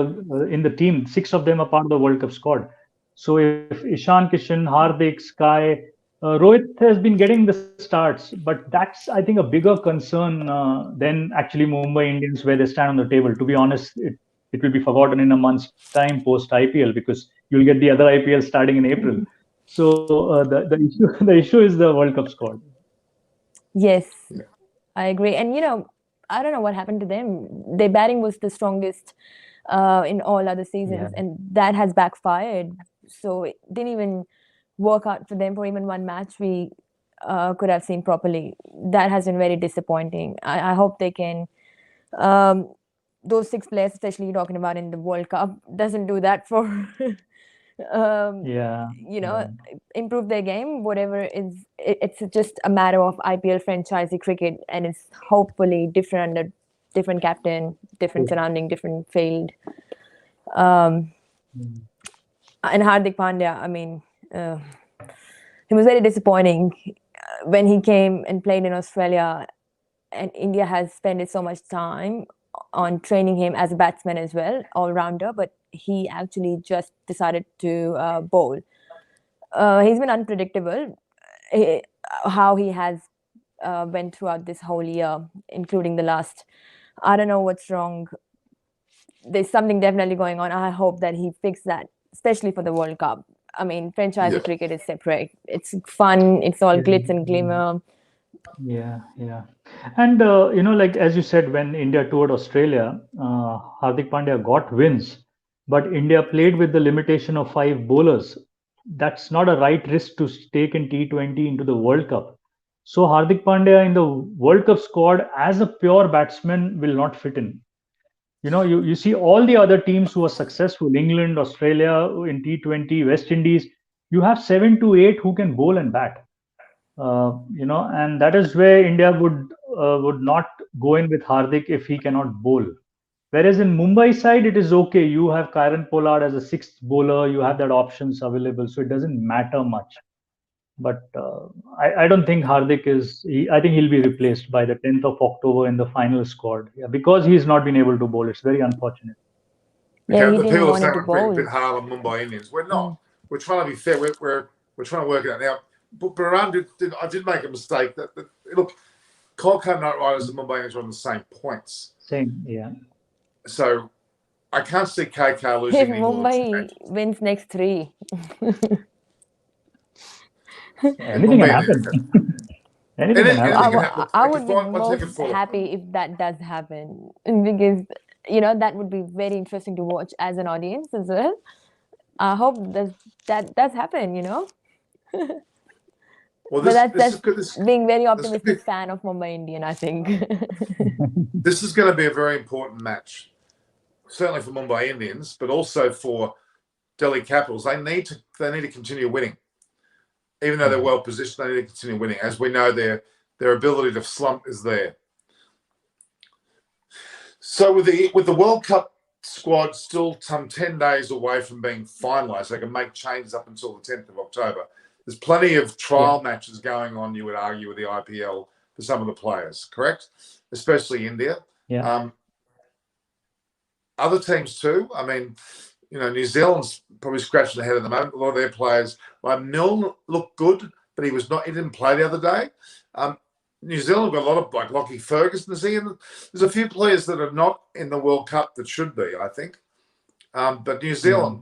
in the team, 6 of them are part of the World Cup squad. So if Ishan Kishan, Hardik, Sky, Rohit has been getting the starts, but that's, I think, a bigger concern than actually Mumbai Indians, where they stand on the table. To be honest, it will be forgotten in a month's time post IPL, because you'll get the other IPL starting in April. So the issue is the World Cup squad. Yes, I agree. And I don't know what happened to them. Their batting was the strongest in all other seasons, and that has backfired. So it didn't even work out for them for even one match we could have seen properly. That has been very disappointing. I hope they can. Those 6 players, especially you're talking about in the World Cup, doesn't do that for. Improve their game, whatever is. It's just a matter of IPL franchisee cricket, and it's hopefully different under different captain, different surrounding, different field. And Hardik Pandya, I mean, he was very disappointing when he came and played in Australia, and India has spent so much time on training him as a batsman as well, all-rounder, but he actually just decided to bowl. He's been unpredictable, how he has went throughout this whole year, including the last. I don't know what's wrong. There's something definitely going on. I hope that he fixes that, especially for the World Cup. I mean, franchise cricket is separate. It's fun. It's all glitz and glimmer. Yeah. And, like as you said, when India toured Australia, Hardik Pandya got wins, but India played with the limitation of 5 bowlers. That's not a right risk to take in T20 into the World Cup. So Hardik Pandya in the World Cup squad as a pure batsman will not fit in. You see all the other teams who are successful, England, Australia in T20, West Indies, you have 7 to 8 who can bowl and bat. And that is where India would not go in with Hardik if he cannot bowl. Whereas in Mumbai side, it is okay. You have Kieron Pollard as a 6th bowler. You have that options available, so it doesn't matter much. But I don't think Hardik is. I think he'll be replaced by the 10th of October in the final squad. Yeah, because he's not been able to bowl. It's very unfortunate. Yeah, the people are saying we're putting a bit hard on Mumbai Indians. We're not. We're trying to be fair. We're trying to work it out now. But Baran did make a mistake. Look, Kolkata Knight Riders and Mumbai Indians are on the same points. Same, yeah. So I can't see KK losing. If Mumbai wins next 3. Anything can happen. Anything can happen. I would be most happy if that does happen, because that would be very interesting to watch as an audience as well. I hope that does happen, you know. Well, But this is that's good. being very This could be, optimistic fan of Mumbai Indian, I think. this is going to be a very important match, certainly for Mumbai Indians, but also for Delhi Capitals. They need to continue winning, even though they're well positioned. They need to continue winning, as we know their ability to slump is there. So with the World Cup squad still some 10 days away from being finalised, they can make changes up until the 10th of October. There's plenty of trial matches going on, you would argue, with the IPL for some of the players, correct? Especially India. Yeah. Other teams too. I mean, you know, New Zealand's probably scratching ahead at the moment. A lot of their players, like Milne, looked good, but he didn't play the other day. New Zealand have got a lot of, like Lockie Ferguson. There's a few players that are not in the World Cup that should be, I think. But New Zealand,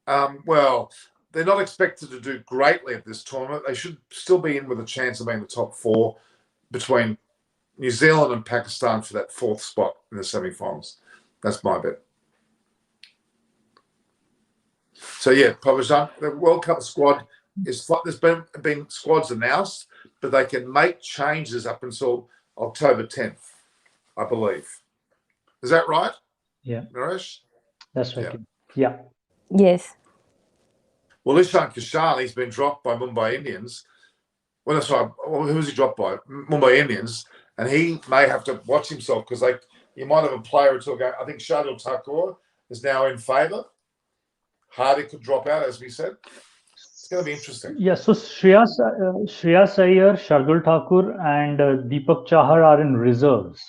well, they're not expected to do greatly at this tournament. They should still be in with a chance of being the top four between New Zealand and Pakistan for that fourth spot in the semi-finals. That's my bet. So yeah, Parmesan, the World Cup squad there's been squads announced, but they can make changes up until October 10th, I believe. Is that right? Yeah. Naresh? That's right. Yeah. Yes. Well, Ishan Kishan, he's been dropped by Mumbai Indians. Well, that's right. Who was he dropped by? Mumbai Indians. And he may have to watch himself because you might have a player until go. I think Shardul Thakur is now in favour. Hardy could drop out, as we said. It's going to be interesting. Yeah, so Shreyas Iyer, Shardul Thakur, and Deepak Chahar are in reserves,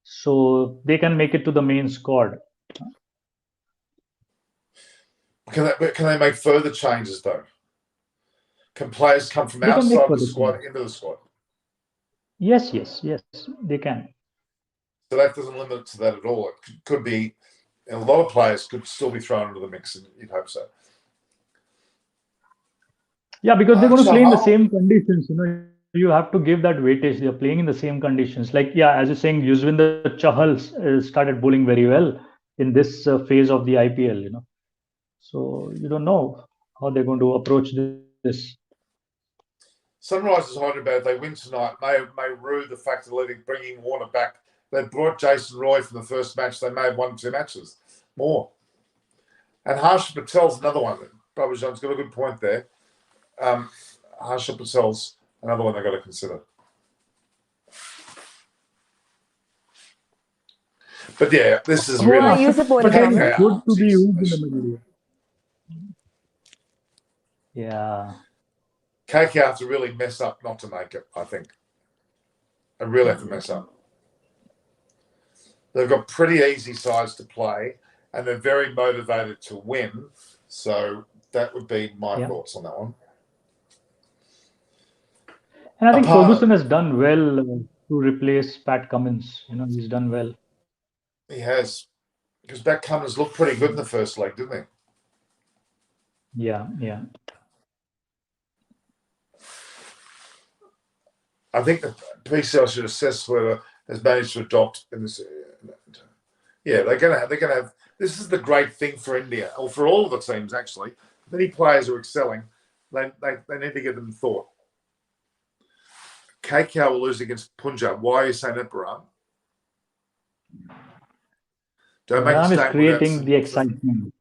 so they can make it to the main squad. Can they make further changes though? Can players come from outside the squad into the squad? Yes, they can. So that doesn't limit it to that at all. It could be a lot of players could still be thrown into the mix, and you'd hope so. Yeah, because they're going to play in the same conditions. You know, you have to give that weightage. They're playing in the same conditions. Like, yeah, as you're saying, Yuzvendra Chahal started bowling very well in this phase of the IPL. You know, so you don't know how they're going to approach this. Sunrisers Hyderabad, they win tonight. May rue the fact of bringing Warner back. They brought Jason Roy from the first match. They may have won 2 matches more. And Harsha Patel's another one. Probably John's got a good point there. Harsha Patel's another one they've got to consider. But yeah, this is really. Who are you supporting? Good to be used in the middle. Yeah. KK have to really mess up not to make it, I think. They really have to mess up. They've got pretty easy sides to play, and they're very motivated to win. So that would be my thoughts on that one. And I think Ferguson has done well to replace Pat Cummins. You know, he's done well. He has. Because Pat Cummins looked pretty good in the first leg, didn't he? Yeah. I think the PCL should assess whether has managed to adopt in this. Yeah, they're gonna have. This is the great thing for India, or for all of the teams actually. Many players are excelling. They need to give them thought. KK will lose against Punjab. Why are you saying that, Baran? Don't make a statement. Is creating the excitement.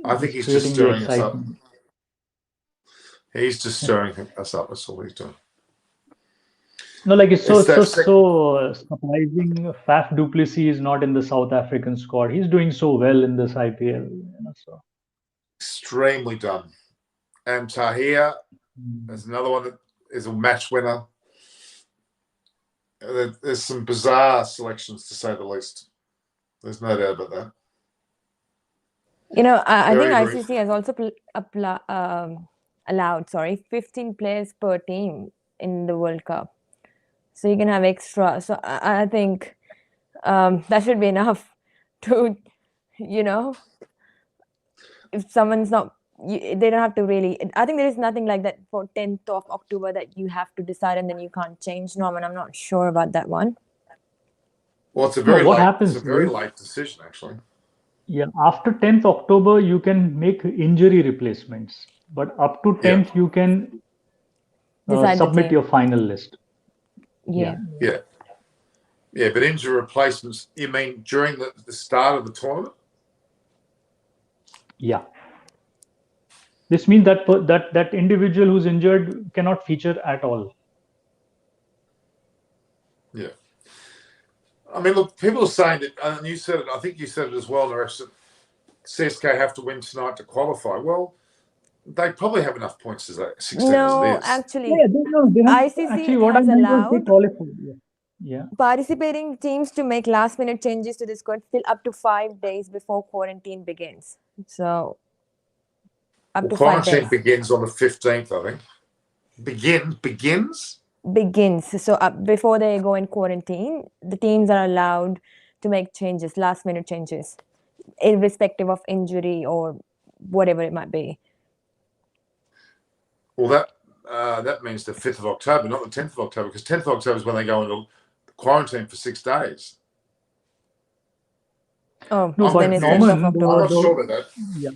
I think he's just stirring us up. He's just stirring us up. That's all he's doing. No, like it's so surprising. Faf du Plessis is not in the South African squad. He's doing so well in this IPL. You know, so extremely done. And Tahir is another one that is a match winner. There's some bizarre selections, to say the least. There's no doubt about that. You know, I think ICC has also allowed 15 players per team in the World Cup. So you can have extra. So I think that should be enough to, you know, if someone's not, they don't have to really. I think there is nothing like that for 10th of October that you have to decide and then you can't change. Norman, I'm not sure about that one. Well, it's a very late decision, actually. Yeah, after 10th October, you can make injury replacements, but up to Yeah, 10th, you can Decide the submit team. your final list. Yeah. yeah, yeah. But injury replacements, you mean during the start of the tournament? Yeah. This means that that individual who's injured cannot feature at all. Yeah. I mean, look, people are saying that, and you said it, I think you said it as well, Naresh, that CSK have to win tonight to qualify. Well, they probably have enough points as 16 as it No, is. actually, They have ICC actually what I has meant was they allowed qualified. Yeah. Yeah. participating teams to make last minute changes to the squad still up to 5 days before quarantine begins. So up Well, to 5 days quarantine begins on the 15th, I think. Begins? begins. So before they go in quarantine, the teams are allowed to make changes, last minute changes, irrespective of injury or whatever it might be. Well, that means the 5th of October, not the 10th of October, because 10th of October is when they go into quarantine for 6 days. Oh, No, I'm then but it's 10th of Norman, October. not sure about that. yeah.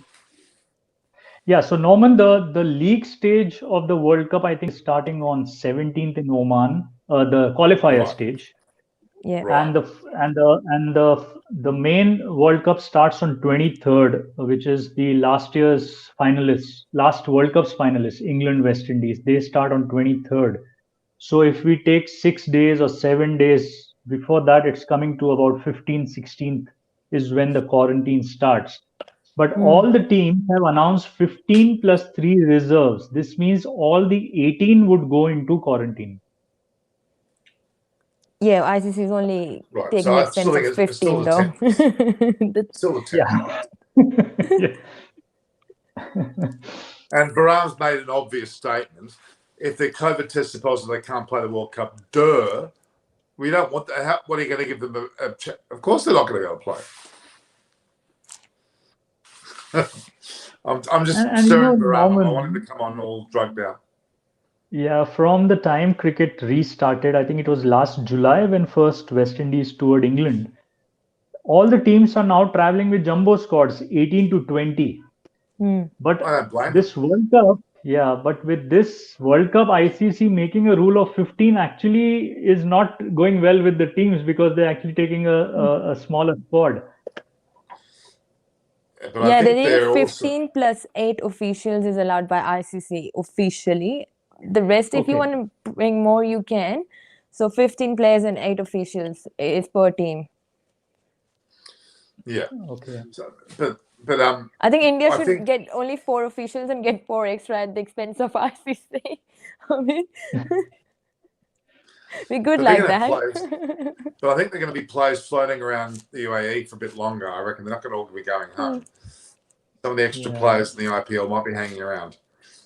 Yeah, so Norman, the league stage of the World Cup, I think, is starting on 17th in Oman, the qualifier Right. stage, Yeah. Right. and the main World Cup starts on 23rd, which is the last year's finalists, last World Cup's finalists, England, West Indies. They start on 23rd. So if we take 6 days or 7 days before that, it's coming to about 15th, 16th is when the quarantine starts. But all the teams have announced 15 plus 3 reserves. This means all the 18 would go into quarantine. Yeah, ICC is only Right. taking So the I still expense of think it's still 15 the though. 10th. Still the 10th. Yeah. Yeah. And Bahrain's made an obvious statement. If they're COVID tested positive, they can't play the World Cup. Duh. We don't want that. What are you going to give them a of course, they're not going to go play. I'm just And staring at Bahrain. I want him to Norman, come on all drugged out. yeah, from the time cricket restarted, I think it was last July when first West Indies toured England. All the teams are now traveling with jumbo squads, 18 to 20. I But don't blame them. this World Cup, yeah, but with this World Cup, ICC making a rule of 15 actually is not going well with the teams because they're actually taking a smaller squad. But Yeah, I they think think they're also 15 plus 8 officials is allowed by ICC officially. The rest, if you Okay. want to bring more, you can. So 15 players and 8 officials is per team. yeah. Okay. So, but I think India I should think get only 4 officials and get 4 extra at the expense of ICC. I mean, we good but they're like going to have that. players. But I think they're going to be players floating around the UAE for a bit longer. I reckon they're not going to all be going home. Some of the extra Yeah. players in the IPL might be hanging around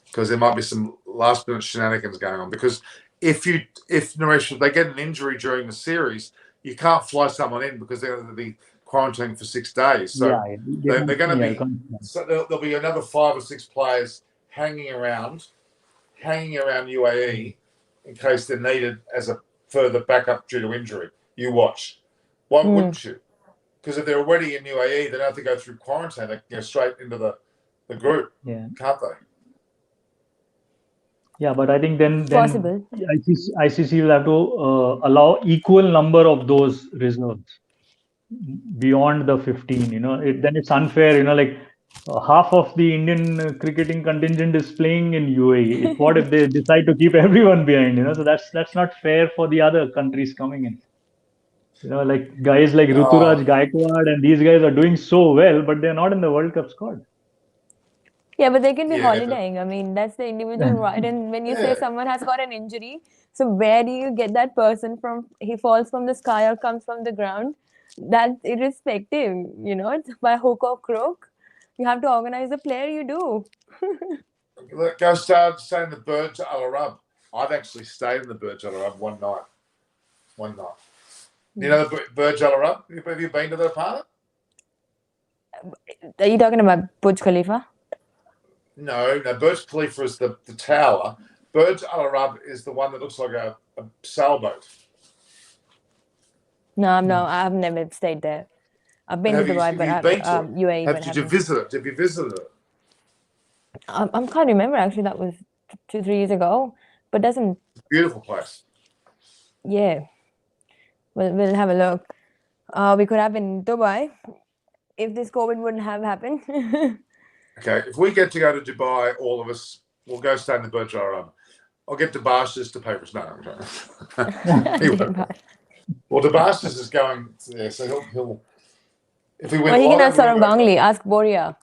because there might be some last minute shenanigans going on. Because if Naresh, if they get an injury during the series, you can't fly someone in because they're going to be quarantined for 6 days. So Yeah. they're going to Yeah, be. So there'll be another 5 or 6 players hanging around UAE in case they're needed as a further backup due to injury. You watch. Why wouldn't you? Because if they're already in UAE, they don't have to go through quarantine. They can go straight into the group, Yeah. can't they? Yeah, but I think then Possible. ICC will have to allow equal number of those reserves beyond the 15. Then it's unfair. Like half of the Indian cricketing contingent is playing in UAE. What if they decide to keep everyone behind? So that's not fair for the other countries coming in. Like guys like Ruturaj Gaikwad and these guys are doing so well, but they're not in the World Cup squad. Yeah, but they can be Yeah, holidaying. I mean, that's the individual right. And when you say Yeah. someone has got an injury, so where do you get that person from? He falls from the sky or comes from the ground? That's irrespective, it's by hook or crook. You have to organize the player, you do. Go stay in the Burj Al Arab. I've actually stayed in the Burj Al Arab one night. You know the Burj Al Arab? Have you been to the apartment? Are you talking about Burj Khalifa? No. Burj Khalifa is the tower. Burj Al Arab is the one that looks like a sailboat. No, I've never stayed there. I've been to Dubai, but Have you been to it? UAE, but Did you haven't. visit it? Have you visited it? I can't remember actually. That was 2-3 years ago, but doesn't. Beautiful place. Yeah, we'll have a look. We could have in Dubai if this COVID wouldn't have happened. Okay, if we get to go to Dubai, all of us, we'll go stay in the Burj Al Arab. I'll get Debashis to pay for us. No, well, Debashis is going there, so he'll if we win. Well, he can lotto, ask Saurav Ganguly. Ask Boria.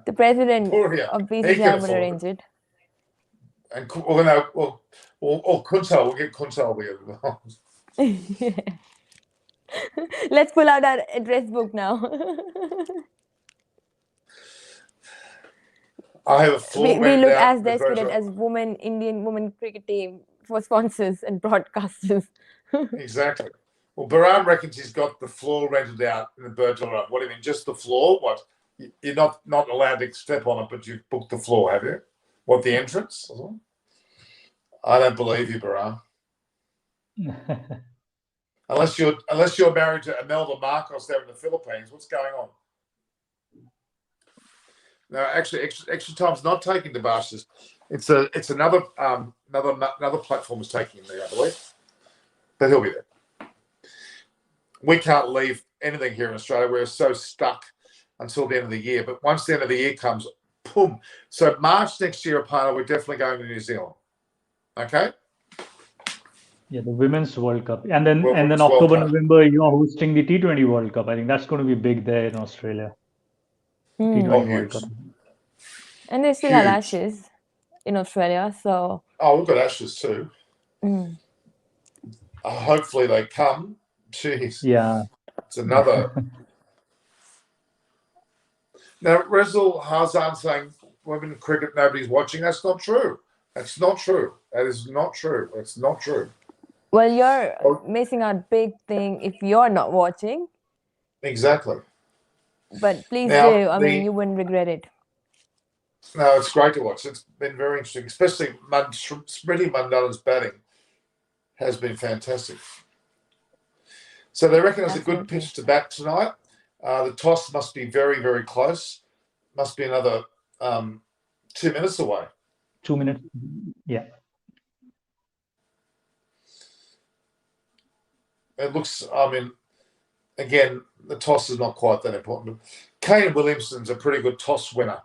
The president of BCCI would arrange it. And or Kuntal, we'll get Kuntal there. Let's pull out our address book now. I have a floor. We look as desperate as Indian women cricket team for sponsors and broadcasters. Exactly. Well, Bahram reckons he's got the floor rented out in the Burj Al Arab. What do you mean, just the floor? What? You're not allowed to step on it, but you've booked the floor, have you? What, the entrance? I don't believe you, Bahram. Unless you're married to Imelda Marcos there in the Philippines. What's going on? No, actually, extra time's not taking the Bashas. It's another platform is taking him there, I believe. But he'll be there. We can't leave anything here in Australia. We're so stuck until the end of the year. But once the end of the year comes, boom. So March next year, Apana, we're definitely going to New Zealand. Okay? Yeah, the Women's World Cup. And then October, November, you're hosting the T20 World Cup. I think that's going to be big there in Australia. T20 World Cup. And they still have Ashes in Australia, so... Oh, we've got Ashes too. Hopefully they come. Jeez. Yeah. It's another... Now, Rezul Hazan saying women cricket, nobody's watching. That's not true. That's not true. That is not true. That's not true. Well, you're missing out big thing if you're not watching. Exactly. But please do. I mean, you wouldn't regret it. No, it's great to watch. It's been very interesting, especially Smriti Mandana's batting has been fantastic. So they reckon it's a good pitch to bat tonight. The toss must be very, very close. Must be another 2 minutes away. 2 minutes, yeah. It looks, I mean, again, the toss is not quite that important. Kane Williamson's a pretty good toss winner.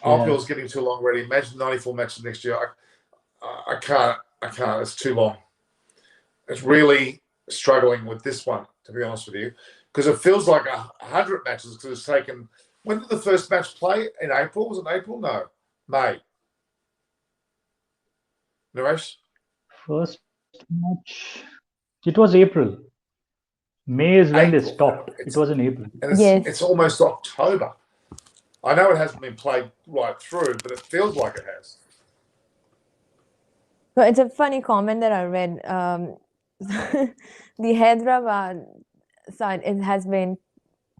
IPL's getting too long already. Imagine 94 matches next year. I can't. It's too long. It's really struggling with this one, to be honest with you, because it feels like 100 matches because it's taken. When did the first match play? In April? Was it April? No, May. Naresh? First match. It was April. May is when they stopped. It was in April. And it's almost October. I know it hasn't been played right through, but it feels like it has. So it's a funny comment that I read. The Hyderabad side, it has been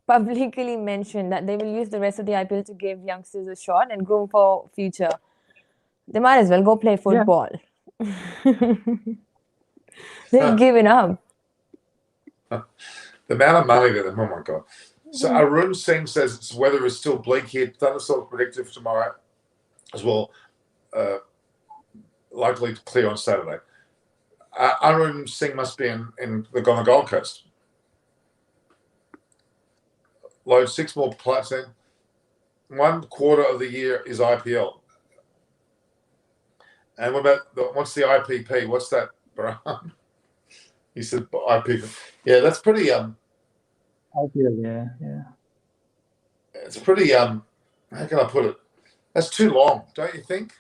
publicly mentioned that they will use the rest of the IPL to give youngsters a shot and groom for future. They might as well go play football. Yeah. They've given up. The amount of money to them, oh my God. So Arun Singh says weather is still bleak here. Thunderstorms predicted for tomorrow as well. Likely clear on Saturday. Arun Singh must be on the Gold Coast. Load 6 more players in. 1 quarter of the year is IPL. And what about what's the IPP? What's that, Brian? He said IPP. Yeah, that's pretty IPL, yeah. It's pretty how can I put it? That's too long, don't you think?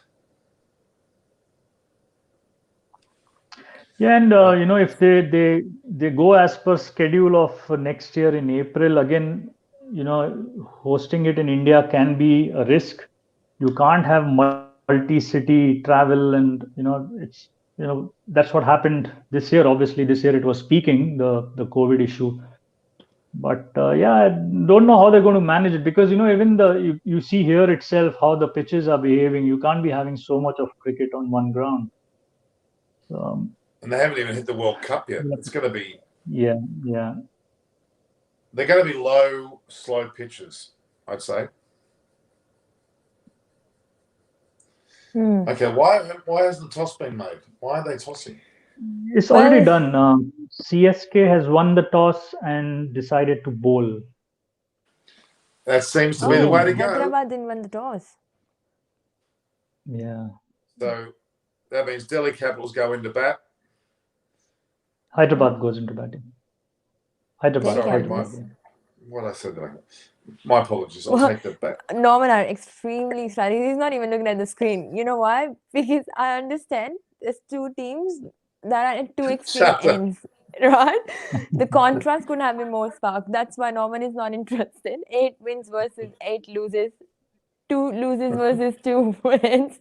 Yeah, and if they go as per schedule of next year in April, again, hosting it in India can be a risk. You can't have multi-city travel, and it's that's what happened this year. Obviously, this year it was peaking, the COVID issue. But I don't know how they're going to manage it, because even you see here itself how the pitches are behaving. You can't be having so much of cricket on one ground. And they haven't even hit the World Cup yet. It's going to be... Yeah. They're going to be low, slow pitches, I'd say. Okay, why hasn't the toss been made? Why are they tossing? It's already done. CSK has won the toss and decided to bowl. That seems to be the way to go. Hyderabad didn't win the toss. Yeah. So that means Delhi Capitals go into bat. Hyderabad goes into batting. Hyderabad. Sorry, what I said there. My apologies. I'll take that back. Norman are extremely strategic. He's not even looking at the screen. You know why? Because I understand there's two teams that are at two extreme ends, right? The contrast couldn't have been more stark. That's why Norman is not interested. 8 wins versus 8 loses. 2 loses versus 2 wins.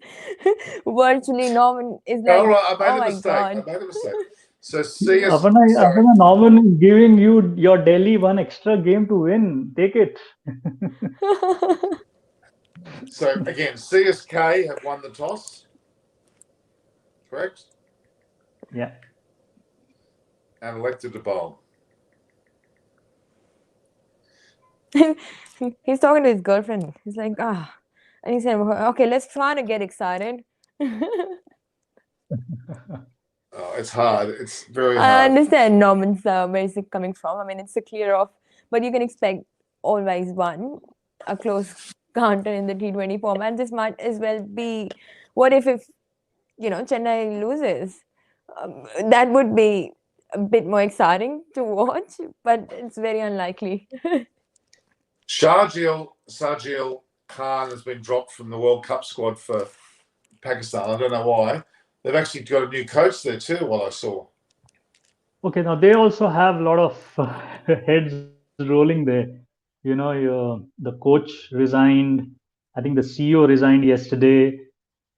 Virtually, Norman is like, I made a mistake. So Apana, Norman is giving you your Delhi one extra game to win. Take it. So again, CSK have won the toss. Correct? Yeah. And elected to bowl. He's talking to his girlfriend. He's like, and he said, okay, let's try to get excited. Oh, it's hard. It's very hard. I understand Norman's where is it coming from. I mean, it's a clear off, but you can expect always a close counter in the T20 format. This might as well be, what if Chennai loses? That would be a bit more exciting to watch, but it's very unlikely. Sharjah Khan has been dropped from the World Cup squad for Pakistan. I don't know why. They've actually got a new coach there too, what I saw. Okay, now they also have a lot of heads rolling there. The coach resigned. I think the CEO resigned yesterday.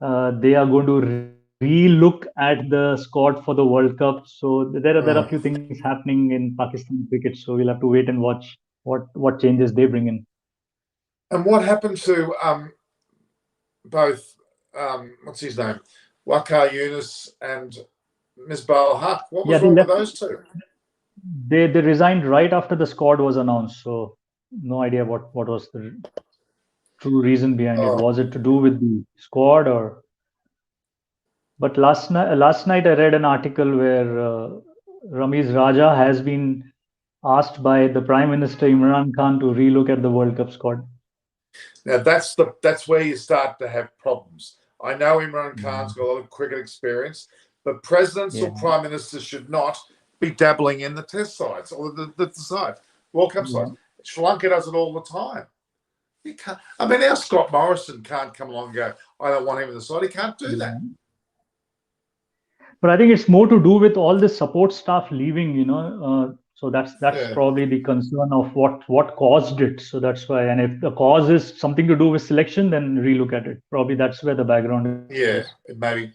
They are going to re-look at the squad for the World Cup. So there are a few things happening in Pakistan cricket. So we'll have to wait and watch what changes they bring in. And what happened to both? What's his name? Waqar Yunus and Misbah Haq. What was wrong with those two? They resigned right after the squad was announced. So no idea what was the true reason behind it. Was it to do with the squad or? But last night I read an article where Ramiz Raja has been asked by the Prime Minister Imran Khan to relook at the World Cup squad. Now that's where you start to have problems. I know Imran Khan's got a lot of cricket experience, but presidents or prime ministers should not be dabbling in the test sides or the side, World Cup sides. Sri Lanka does it all the time. You can't. I mean, our Scott Morrison can't come along and go, I don't want him in the side. He can't do that. But I think it's more to do with all the support staff leaving, so that's probably the concern of what caused it. So that's why, and if the cause is something to do with selection, then relook at it. Probably that's where the background is. Yeah, maybe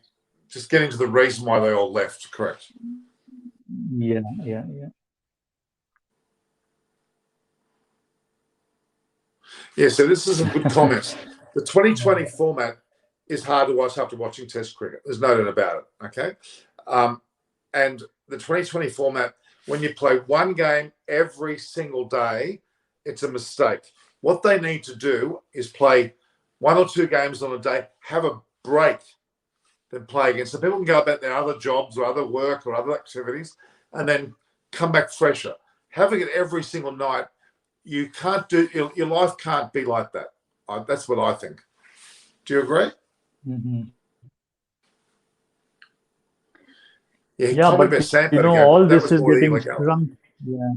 just getting to the reason why they all left. Correct. Yeah. Yeah, so this is a good comment. The 2020 format is hard to watch after watching Test cricket. There's no doubt about it, okay? And the 2020 format, when you play one game every single day, it's a mistake. What they need to do is play 1 or 2 games on a day, have a break, then play again. So people can go about their other jobs or other work or other activities and then come back fresher. Having it every single night, you can't do, your life can't be like that. That's what I think. Do you agree? Mm-hmm. Yeah, but all this is getting shrunk. Yeah.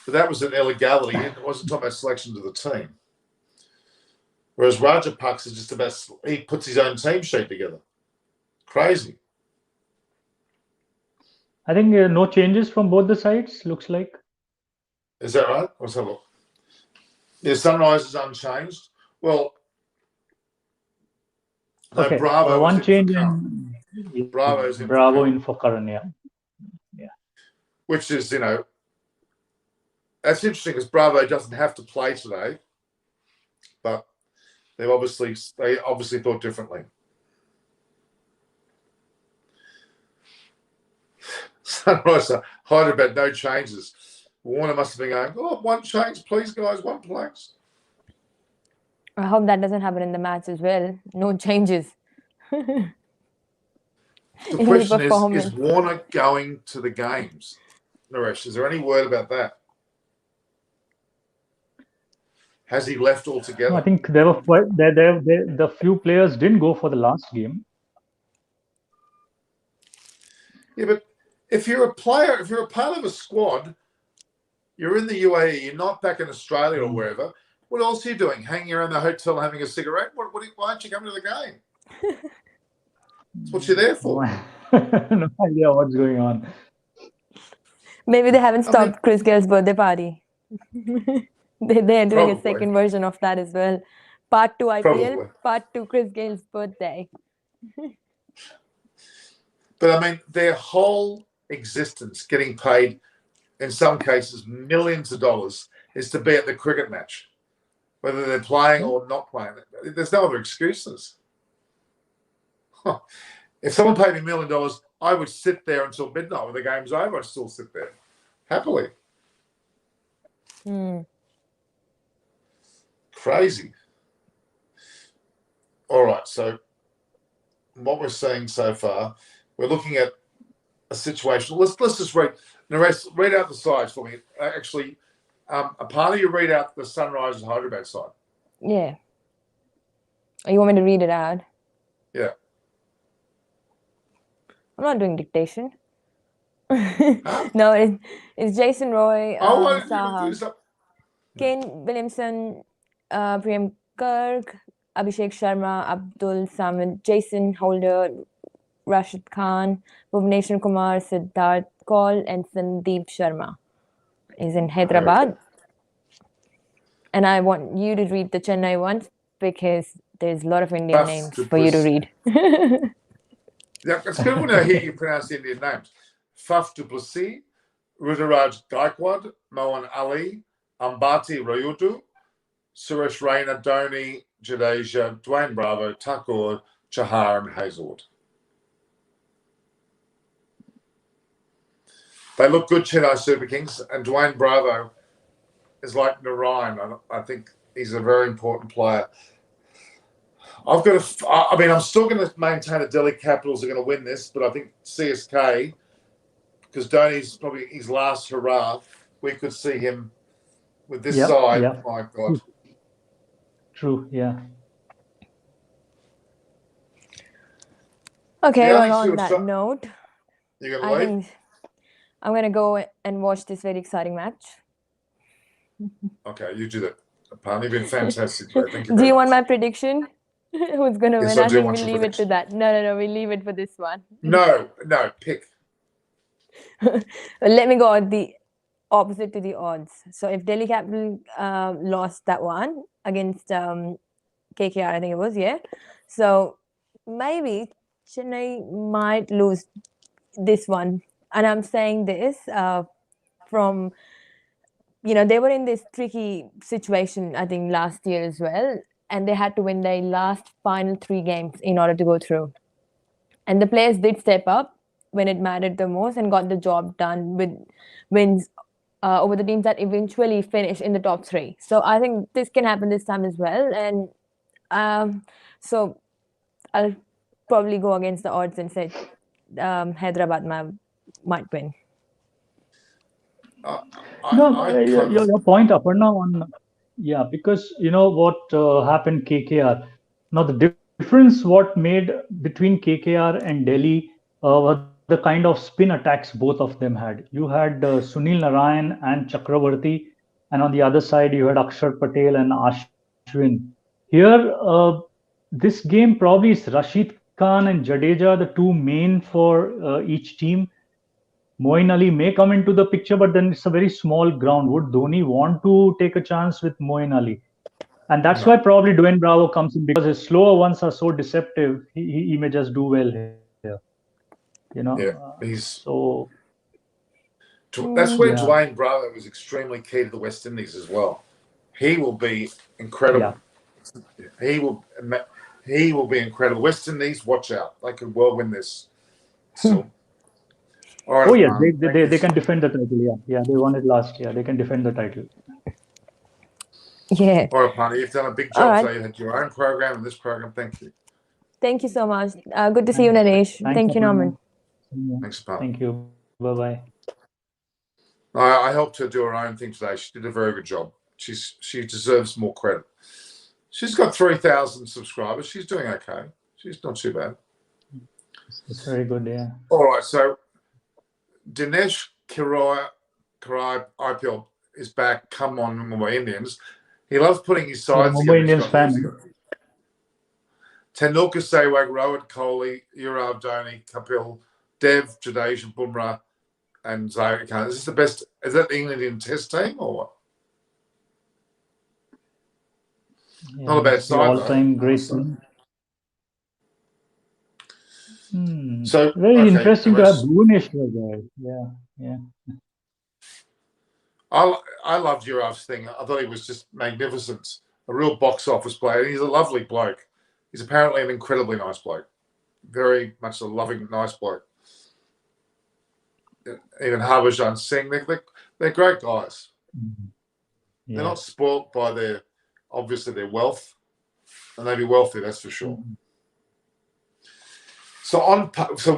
But that was an illegality. It wasn't talking about selection to the team. Whereas Rajapaksa is just about, he puts his own team sheet together. Crazy. I think no changes from both the sides, looks like. Is that right? Let's have a look. Yeah, Sunrise is unchanged. Well, no, okay. Bravo. One change in Bravo's in Bravo in for Karan, yeah. Which is, that's interesting because Bravo doesn't have to play today, but they obviously thought differently. Sunrise, Hyderabad, no changes. Warner must have been going, oh, one change, please, guys, one place. I hope that doesn't happen in the match as well. No changes. The Any question is performance. Warner going to the games? Naresh, is there any word about that? Has he left altogether? I think there were the few players didn't go for the last game. Yeah, but if you're a player, if you're a part of a squad, you're in the UAE, you're not back in Australia or wherever. What else are you doing? Hanging around the hotel having a cigarette? Why aren't you coming to the game? That's what you're there for. No idea what's going on. Maybe they haven't stopped Chris Gale's birthday party. They're doing a second version of that as well. Part 2 IPL, Probably. Part 2 Chris Gale's birthday. But I mean, their whole existence, getting paid, in some cases, millions of dollars, is to be at the cricket match, whether they're playing or not playing. There's no other excuses. If someone paid me $1 million, I would sit there until midnight when the game's over. I'd still sit there happily. Crazy. All right, so what we're seeing so far, we're looking at a situation. Let's just read. Naresh, read out the sides for me. Actually, a part of you read out the Sunrisers Hyderabad side. Yeah. You want me to read it out? Yeah. I'm not doing dictation. No, it's Jason Roy, Saha, Kane Williamson, Prem Kirk, Abhishek Sharma, Abdul Samad, Jason Holder, Rashid Khan, Bhuvneshwar Kumar, Siddharth Kaul, and Sandeep Sharma is in Hyderabad. Okay. And I want you to read the Chennai ones because there's a lot of Indian names for you to read. Yeah, it's good when I hear you pronounce the Indian names. Faf du Plessis, Ruturaj Gaikwad, Mohan Ali, Ambati Rayudu, Suresh Raina, Dhoni, Jadeja, Dwayne Bravo, Thakur, Chahar, and Hazelwood. They look good, Chennai Super Kings, and Dwayne Bravo is like Narayan. I think he's a very important player. I'm still going to maintain the Delhi Capitals are going to win this, but I think CSK, because Dhoni's probably his last hurrah, we could see him with this side. Yeah. My God. True, yeah. Okay, well, on that note, you're going to leave? think I'm going to go and watch this very exciting match. Okay, you do that. Apparently, you've been fantastic. Thank you. Do you want my prediction? Who's going to win? I think we'll leave it to that. No, we'll leave it for this one. No, pick. Let me go on the opposite to the odds. So if Delhi Capital lost that one against KKR, I think it was, yeah. So maybe Chennai might lose this one. And I'm saying this from, they were in this tricky situation, I think, last year as well. And they had to win their last final 3 games in order to go through. And the players did step up when it mattered the most and got the job done with wins over the teams that eventually finished in the top 3. So I think this can happen this time as well. And so I'll probably go against the odds and say Hyderabad might win. Your point, Aparna, on because what happened KKR. Now the difference what made between KKR and Delhi were the kind of spin attacks both of them had. You had Sunil Narayan and Chakravarti, and on the other side you had Akshar Patel and Ashwin. Here, this game probably is Rashid Khan and Jadeja, the 2 main for each team. Moeen Ali may come into the picture, but then it's a very small ground. Would Dhoni want to take a chance with Moeen Ali? And that's why probably Dwayne Bravo comes in, because his slower ones are so deceptive. He may just do well here. So that's where Dwayne Bravo was extremely key to the West Indies as well. He will be incredible. Yeah. He will be incredible. West Indies, watch out. They could well win this. So. All right, Oh yes, Afnan, thank you. they can defend the title. Yeah, yeah, they won it last year. They can defend the title. Yeah. All right, Pani, you've done a big All job right. today. You had your own program and this program. Thank you. Thank you so much. Good to see you, Naresh. Thanks, Thank you, Norman. Thanks, Pani. Thank you. Bye-bye. I helped her do her own thing today. She did a very good job. She deserves more credit. She's got 3,000 subscribers. She's doing okay. She's not too bad. It's very good, yeah. All right, so Dinesh Kirai IPL is back. Come on, Mumbai Indians. He loves putting his sides Mumbai together. Indians fan. Tendulkar, Sehwag, Rohit Kohli, Yuvraj Dhoni, Kapil, Dev, Jadeja, Bumrah, and Zaire Khan. Is this the best? Is that the England Indian Test team or what? Yeah, Not a bad side, all-time though. great So, team. so Very okay, interesting to have Bhuvaneshwar there. Yeah, yeah. I loved Yuraj's thing. I thought he was just magnificent. A real box office player. He's a lovely bloke. He's apparently an incredibly nice bloke. Very much a loving, nice bloke. Even Harbhajan Singh, they're great guys. Yeah. They're not spoilt by obviously their wealth, and they'd be wealthy, that's for sure. Let's hear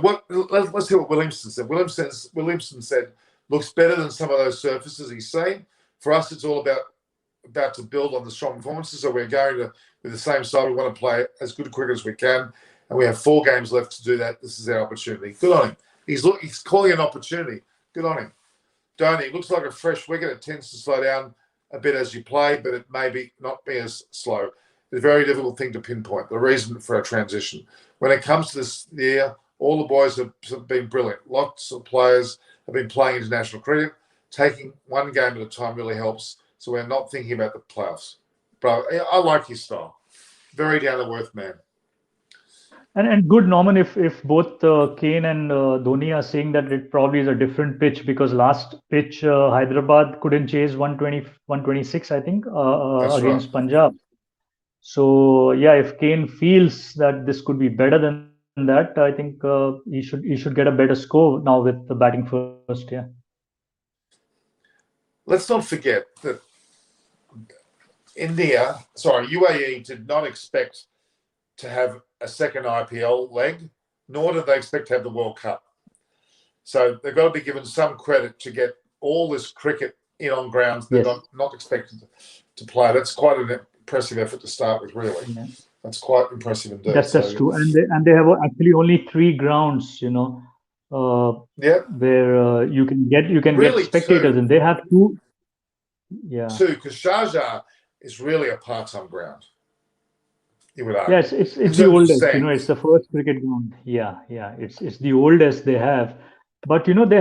what Williamson said. Williamson said, looks better than some of those surfaces he's seen. For us, it's all about to build on the strong performances. So we're going to, with the same side, we want to play as good cricket as we can, and we have 4 games left to do that. This is our opportunity. Good on him. He's calling it an opportunity. Good on him. Dhoni looks like a fresh wicket. It tends to slow down a bit as you play, but it may not be as slow. It's a very difficult thing to pinpoint, the reason for a transition. When it comes to this year, all the boys have been brilliant. Lots of players have been playing international cricket. Taking one game at a time really helps, so we're not thinking about the playoffs. But I like his style. Very down-to-earth man. And good, Norman, if both Kane and Dhoni are saying that it probably is a different pitch, because last pitch Hyderabad couldn't chase 120, 126, I think, against right. Punjab. So yeah, if Kane feels that this could be better than that, I think he should get a better score now with the batting first. Yeah. Let's not forget that UAE did not expect to have a second IPL leg, nor did they expect to have the World Cup. So they've got to be given some credit to get all this cricket in on grounds they're not expected to play. That's quite an impressive effort to start with, really. Yeah. That's quite impressive indeed. That's true. And they have actually only 3 grounds, where you can get spectators, and they have 2. Yeah. 2, because Sharjah is really a part-time ground. Yes, it's the oldest. It's the first cricket ground. Yeah, it's the oldest they have, but they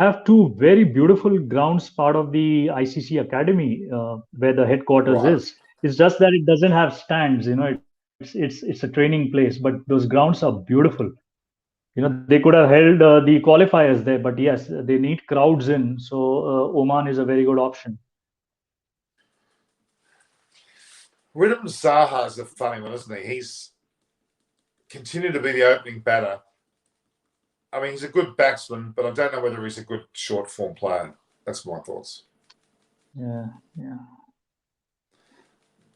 have 2 very beautiful grounds, part of the ICC Academy, where the headquarters is. It's just that it doesn't have stands. It's a training place, but those grounds are beautiful. They could have held the qualifiers there, but yes, they need crowds in. So Oman is a very good option. Ridham Saha is a funny one, isn't he? He's continued to be the opening batter. I mean, he's a good batsman, but I don't know whether he's a good short form player. That's my thoughts. Yeah.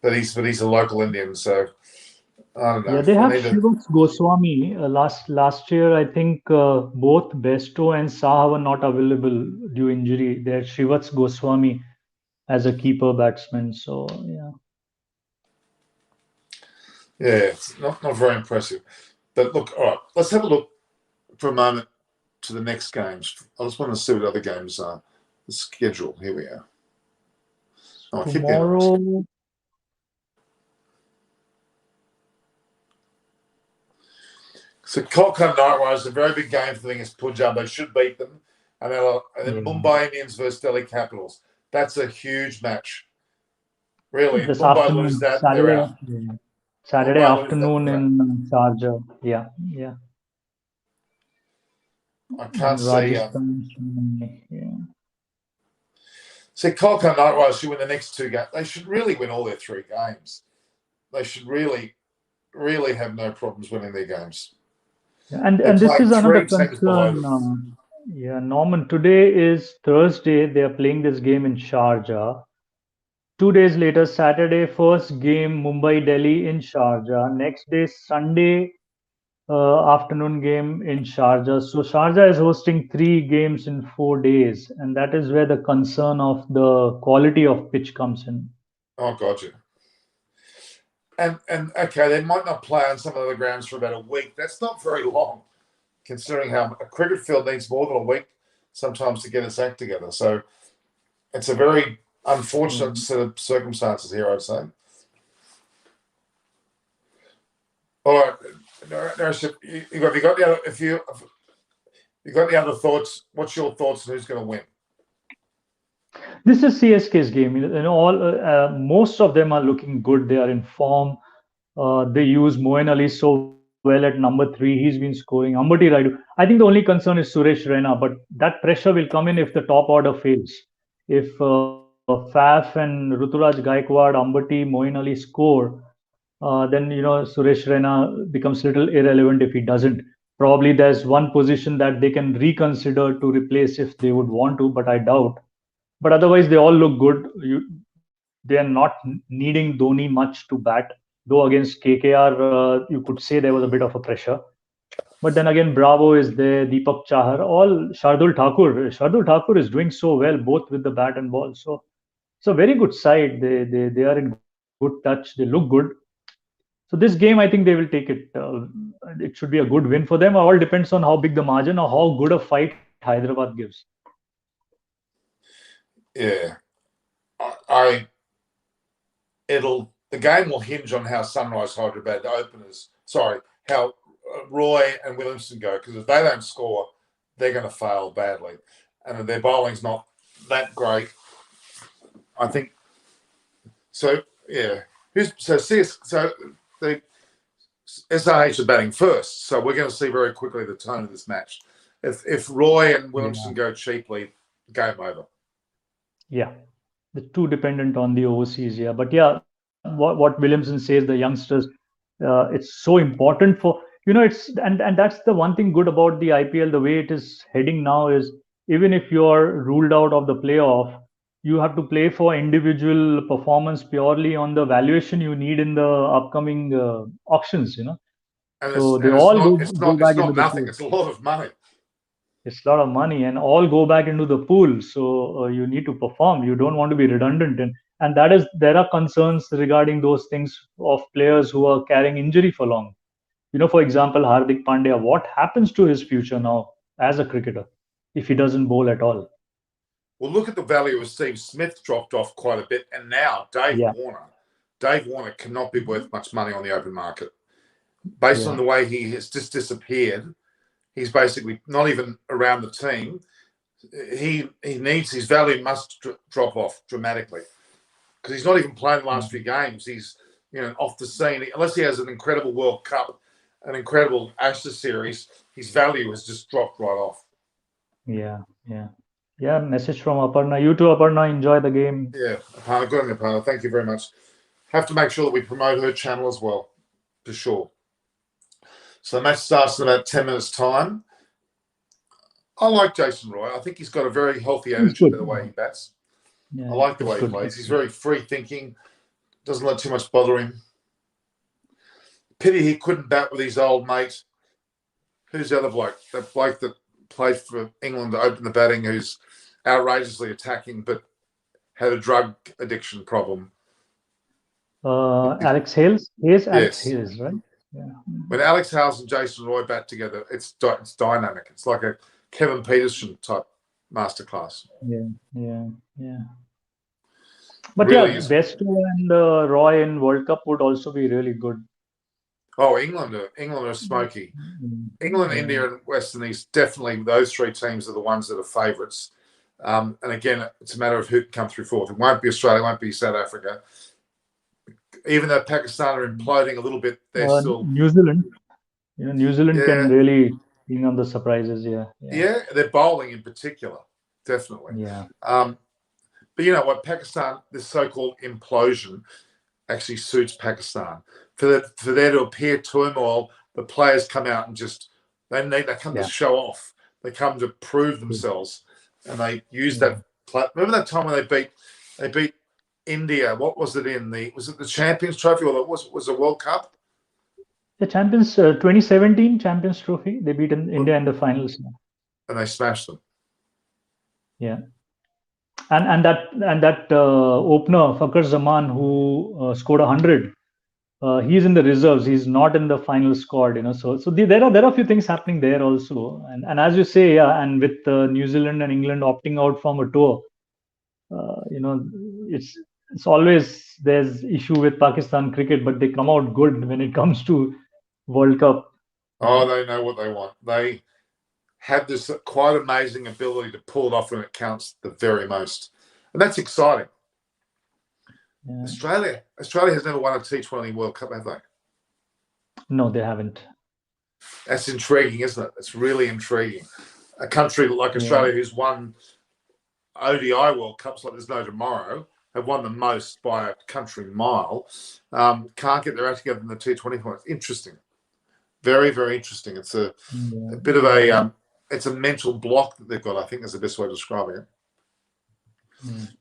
But he's a local Indian, so I don't know. Yeah, they have Shivats Goswami. Last year, I think both Besto and Saha were not available due injury. There's Shivats Goswami as a keeper batsman. So yeah. Yeah, it's not very impressive. But look, all right, let's have a look for a moment to the next games. I just want to see what other games are. The schedule, here we are. Tomorrow. So Kolkata Knight Riders, a very big game for them against Punjab. They should beat them. And then Mumbai Indians versus Delhi Capitals. That's a huge match. Really, this Mumbai afternoon, lose that, Saturday, they're out. Saturday afternoon in Sharjah. Yeah. I can't see. Yeah. See, Kolkata Knight Riders should win the next 2 games. They should really win all their 3 games. They should really have no problems winning their games. And this is another concern. Yeah, Norman, today is Thursday. They are playing this game in Sharjah. 2 days later, Saturday, first game, Mumbai Delhi in Sharjah. Next day, Sunday, afternoon game in Sharjah. So Sharjah is hosting 3 games in 4 days, and that is where the concern of the quality of pitch comes in. Oh, gotcha. And okay, they might not play on some of the grounds for about a week. That's not very long, considering how a cricket field needs more than a week sometimes to get its act together. So it's a very unfortunate set of circumstances here, I'd say. All right, Nariship, have you got the other? If you got the other thoughts, what's your thoughts on who's going to win? This is CSK's game. Most of them are looking good. They are in form. They use Moeen Ali so well at number 3. He's been scoring. Ambati Raidu. I think the only concern is Suresh Raina, but that pressure will come in if the top order fails. If Faf and Ruturaj Gaikwad, Ambati, Moeen Ali score, then Suresh Raina becomes little irrelevant if he doesn't. Probably there's one position that they can reconsider to replace if they would want to, but I doubt. But otherwise, they all look good. They are not needing Dhoni much to bat. Though against KKR, you could say there was a bit of a pressure. But then again, Bravo is there, Deepak Chahar, all Shardul Thakur. Shardul Thakur is doing so well, both with the bat and ball. So it's a very good side. They are in good touch. They look good. So this game, I think they will take it. It should be a good win for them. All depends on how big the margin or how good a fight Hyderabad gives. Yeah, the game will hinge on how Sunrise Hyderabad openers. Sorry, how Roy and Williamson go, because if they don't score, they're going to fail badly, and if their bowling's not that great, I think. So yeah, the SRH are batting first, so we're going to see very quickly the tone of this match. If Roy and Williamson go cheaply, game over. Yeah, the too dependent on the overseas. Yeah, but yeah, what Williamson says, the youngsters, it's so important for it's and that's the one thing good about the IPL. The way it is heading now is even if you're ruled out of the playoff, you have to play for individual performance purely on the valuation you need in the upcoming auctions. And so it's, they and all it's go not back into the nothing. pool. It's a lot of money. It's a lot of money, and all go back into the pool. So you need to perform. You don't want to be redundant, and there are concerns regarding those things of players who are carrying injury for long. For example, Hardik Pandya. What happens to his future now as a cricketer if he doesn't bowl at all? Well, look at the value of Steve Smith dropped off quite a bit, and now Dave Warner cannot be worth much money on the open market, based on the way he has just disappeared. He's basically not even around the team. He needs his value must drop off dramatically because he's not even playing the last few games. He's off the scene unless he has an incredible World Cup, an incredible Ashes series. His value has just dropped right off. Yeah. Message from Aparna. You too, Aparna. Enjoy the game. Yeah, Aparna, good on you, Aparna. Thank you very much. Have to make sure that we promote her channel as well, for sure. So the match starts in about 10 minutes' time. I like Jason Roy. I think he's got a very healthy attitude to the way he bats. I like the way he plays. He's very free-thinking, doesn't let too much bother him. Pity he couldn't bat with his old mate. Who's the other bloke? That bloke that played for England to open the batting, who's outrageously attacking but had a drug addiction problem. Alex Hales? Alex Hales, right? Yeah. When Alex Hales and Jason Roy bat together, it's dynamic. It's like a Kevin Peterson type masterclass. Yeah. But really Besto and Roy in World Cup would also be really good. Oh, England are smoky. England, India, and West Indies, definitely those 3 teams are the ones that are favourites. And again, it's a matter of who can come through fourth. It won't be Australia, it won't be South Africa. Even though Pakistan are imploding a little bit, they're still... New Zealand. New Zealand can really bring on the surprises, Yeah, they're bowling in particular, definitely. Yeah. But you know what? Pakistan, this so-called implosion, actually suits Pakistan. For there to appear turmoil, the players come out and just they come to show off. They come to prove themselves, and they use that. Remember that time when they beat India? What was it in the? Was it the Champions Trophy, or was a World Cup? The Champions 2017 Champions Trophy. They beat India in the finals. And they smashed them. Yeah. And that opener Fakhar Zaman, who scored 100, he's in the reserves. He's not in the final squad, So there are a few things happening there also. And as you say, yeah, and with New Zealand and England opting out from a tour, it's always there's issue with Pakistan cricket, but they come out good when it comes to World Cup. Oh, they know what they want. They have this quite amazing ability to pull it off when it counts the very most, and that's exciting. Yeah. Australia has never won a T20 World Cup, have they? No, they haven't. That's intriguing, isn't it? It's really intriguing. A country like Australia, who's won ODI World Cups like there's no tomorrow, have won the most by a country mile, can't get their act together in the T20 points. Interesting. Very, very interesting. It's a bit of a it's a mental block that they've got, I think is the best way of describing it.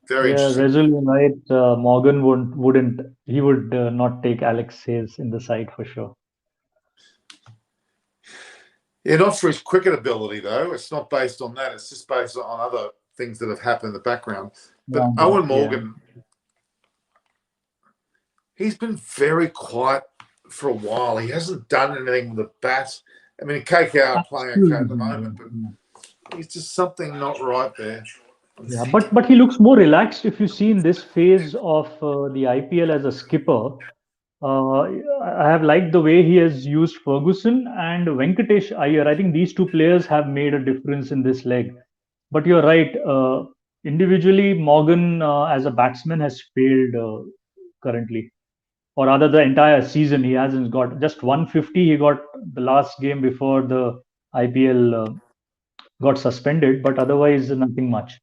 Very interesting. Rezul, right? Morgan wouldn't. He would not take Alex Hayes in the side for sure. Yeah, not for his cricket ability though. It's not based on that. It's just based on other things that have happened in the background. But Owen Morgan, he's been very quiet for a while. He hasn't done anything with the bat. I mean, KKR playing okay at the moment, but he's just something not right there. Yeah, but he looks more relaxed if you see in this phase of the IPL as a skipper. I have liked the way he has used Ferguson and Venkatesh Iyer. I think these two players have made a difference in this leg. But you're right. Individually, Morgan as a batsman has failed currently. Or rather, the entire season, he hasn't got just 150. He got the last game before the IPL got suspended, but otherwise, nothing much.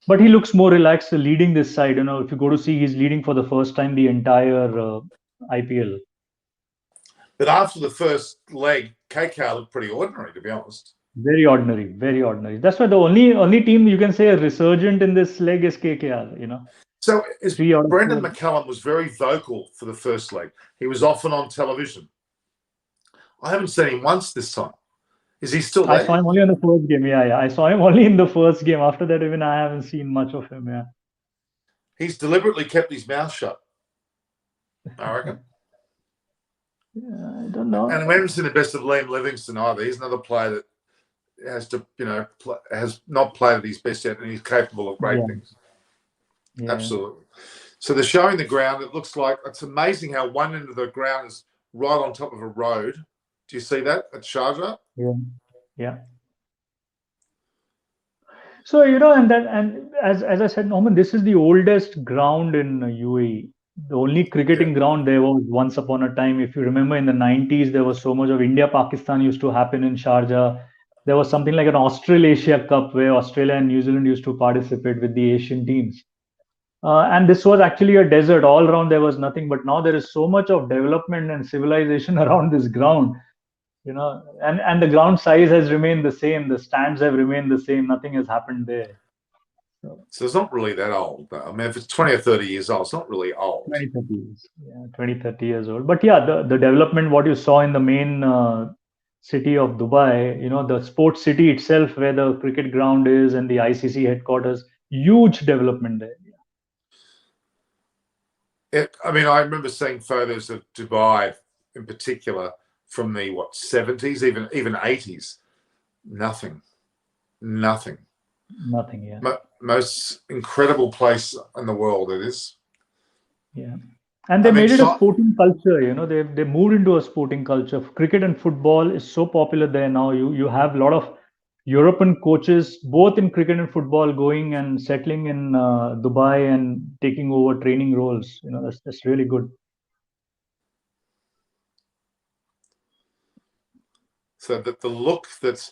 But he looks more relaxed leading this side. If you go to see, he's leading for the first time the entire IPL. But after the first leg, KKR looked pretty ordinary, to be honest. Very ordinary, very ordinary. That's why the only team you can say a resurgent in this leg is KKR. So Brendan McCullum was very vocal for the first leg. He was often on television. I haven't seen him once this time. Is he still there? I saw him only in the first game. Yeah. I saw him only in the first game. After that, even I haven't seen much of him. Yeah. He's deliberately kept his mouth shut, I reckon. Yeah, I don't know. And we haven't seen the best of Liam Livingstone either. He's another player that has to, has not played at his best yet, and he's capable of great things. Yeah. Absolutely. So they're showing the ground. It looks like it's amazing how one end of the ground is right on top of a road. Do you see that at Sharjah? Yeah. So and as I said, Norman, this is the oldest ground in UAE. The only cricketing ground there was once upon a time. If you remember, in the 90s, there was so much of India-Pakistan used to happen in Sharjah. There was something like an Australasia Cup where Australia and New Zealand used to participate with the Asian teams. And this was actually a desert. All around there was nothing. But now there is so much of development and civilization around this ground. And the ground size has remained the same. The stands have remained the same. Nothing has happened there. So it's not really that old. I mean, if it's 20 or 30 years old, it's not really old. 20, 30 years. Yeah, 20, 30 years old. But yeah, the development, what you saw in the main city of Dubai, the sports city itself, where the cricket ground is and the ICC headquarters, huge development there. I mean, I remember seeing photos of Dubai in particular from the 70s, even 80s. Nothing. Yeah. Most incredible place in the world it is. Yeah. And they made it a sporting culture, they moved into a sporting culture. Cricket and football is so popular there now. You have a lot of European coaches, both in cricket and football, going and settling in Dubai and taking over training roles. That's really good. So that the look that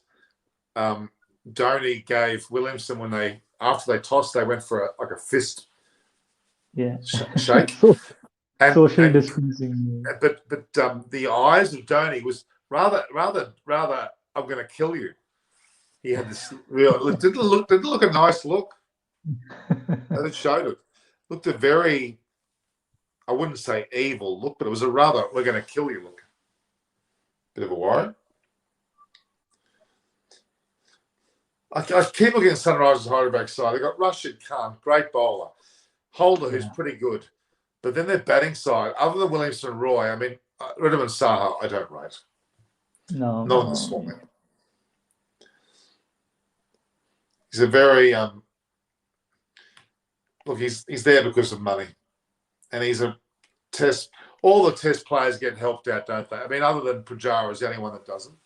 Dhoni gave Williamson after they tossed, they went for a fist shake. Social distancing. But the eyes of Dhoni was rather I'm going to kill you. He had this real. It didn't look a nice look. And it showed it. Looked a very, I wouldn't say evil look, but it was a rather, we're going to kill you look. Bit of a worry. I keep looking at Sunrisers Hyderabad side. They've got Rashid Khan, great bowler. Holder, who's pretty good. But then their batting side, other than Williamson and Roy, I mean, Redham and Saha, I don't rate. No. Not in the small end. He's a very, look, he's there because of money. And he's a test. All the test players get helped out, don't they? I mean, other than Pujara is the only one that doesn't.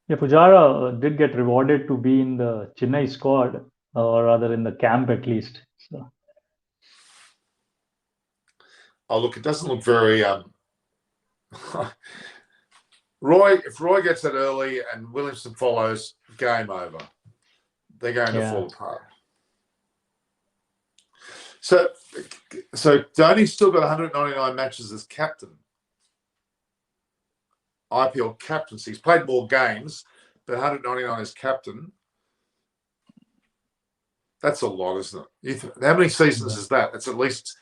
Yeah, Pujara did get rewarded to be in the Chennai squad, or rather in the camp at least. So. Oh, look, it doesn't look very. If Roy gets it early and Williamson follows, game over. They're going to fall apart. So Dhoni's still got 199 matches as captain. IPL captaincy. He's played more games, but 199 as captain. That's a lot, isn't it? How many seasons is that? It's at least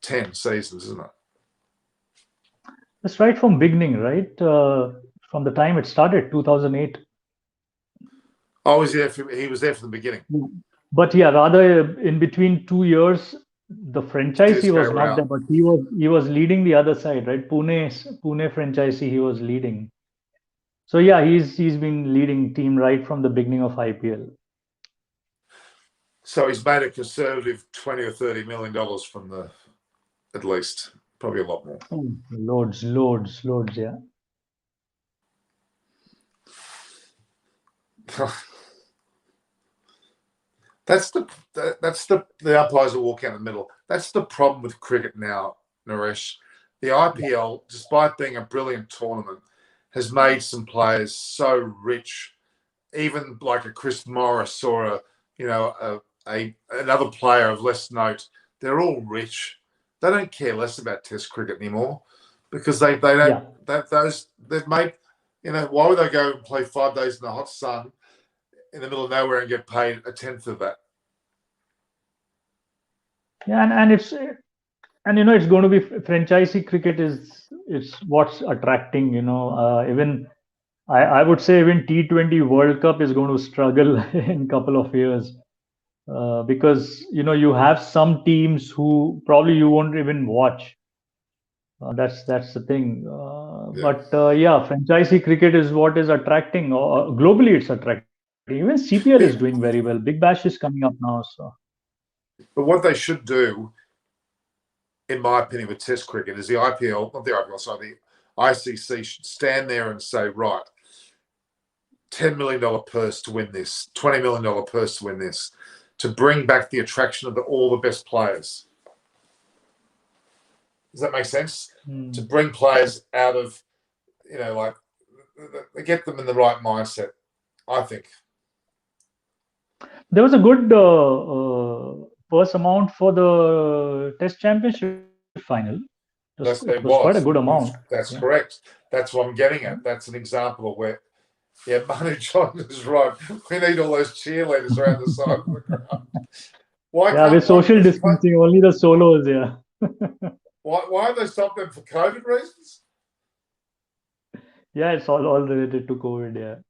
10 seasons, isn't it? That's right from beginning, right? From the time it started, 2008. Oh, he was there from the beginning. But yeah, rather in between 2 years, the franchisee was not there, but he was leading the other side, right? Pune franchisee he was leading. So yeah, he's been leading team right from the beginning of IPL. So he's made a conservative $20 or $30 million from the, at least, probably a lot more. Oh, loads, yeah. That's the umpires that walk out in the middle. That's the problem with cricket now, Naresh. The IPL, despite being a brilliant tournament, has made some players so rich, even like a Chris Morris or another player of less note. They're all rich. They don't care less about Test cricket anymore because they don't. They've made. Why would they go and play 5 days in the hot sun in the middle of nowhere and get paid a tenth of that? Yeah, and it's going to be franchisee cricket is what's attracting. Even I would say even T20 World Cup is going to struggle in a couple of years because you have some teams who probably you won't even watch. That's the thing. But franchisee cricket is what is attracting. Globally, it's attracting. Even CPL is doing very well. Big Bash is coming up now. So. But what they should do, in my opinion, with Test cricket is the IPL, not the IPL, sorry, the ICC should stand there and say, right, $10 million purse to win this, $20 million purse to win this, to bring back the attraction of all the best players. Does that make sense? To bring players out of, get them in the right mindset, I think. There was a good purse amount for the Test Championship final. It was quite a good amount. That's correct. That's what I'm getting at. That's an example of where, Manu John is right. We need all those cheerleaders around the side of the crowd. With social distancing, only the solos, Why have they stopped them for COVID reasons? Yeah, it's all related to COVID,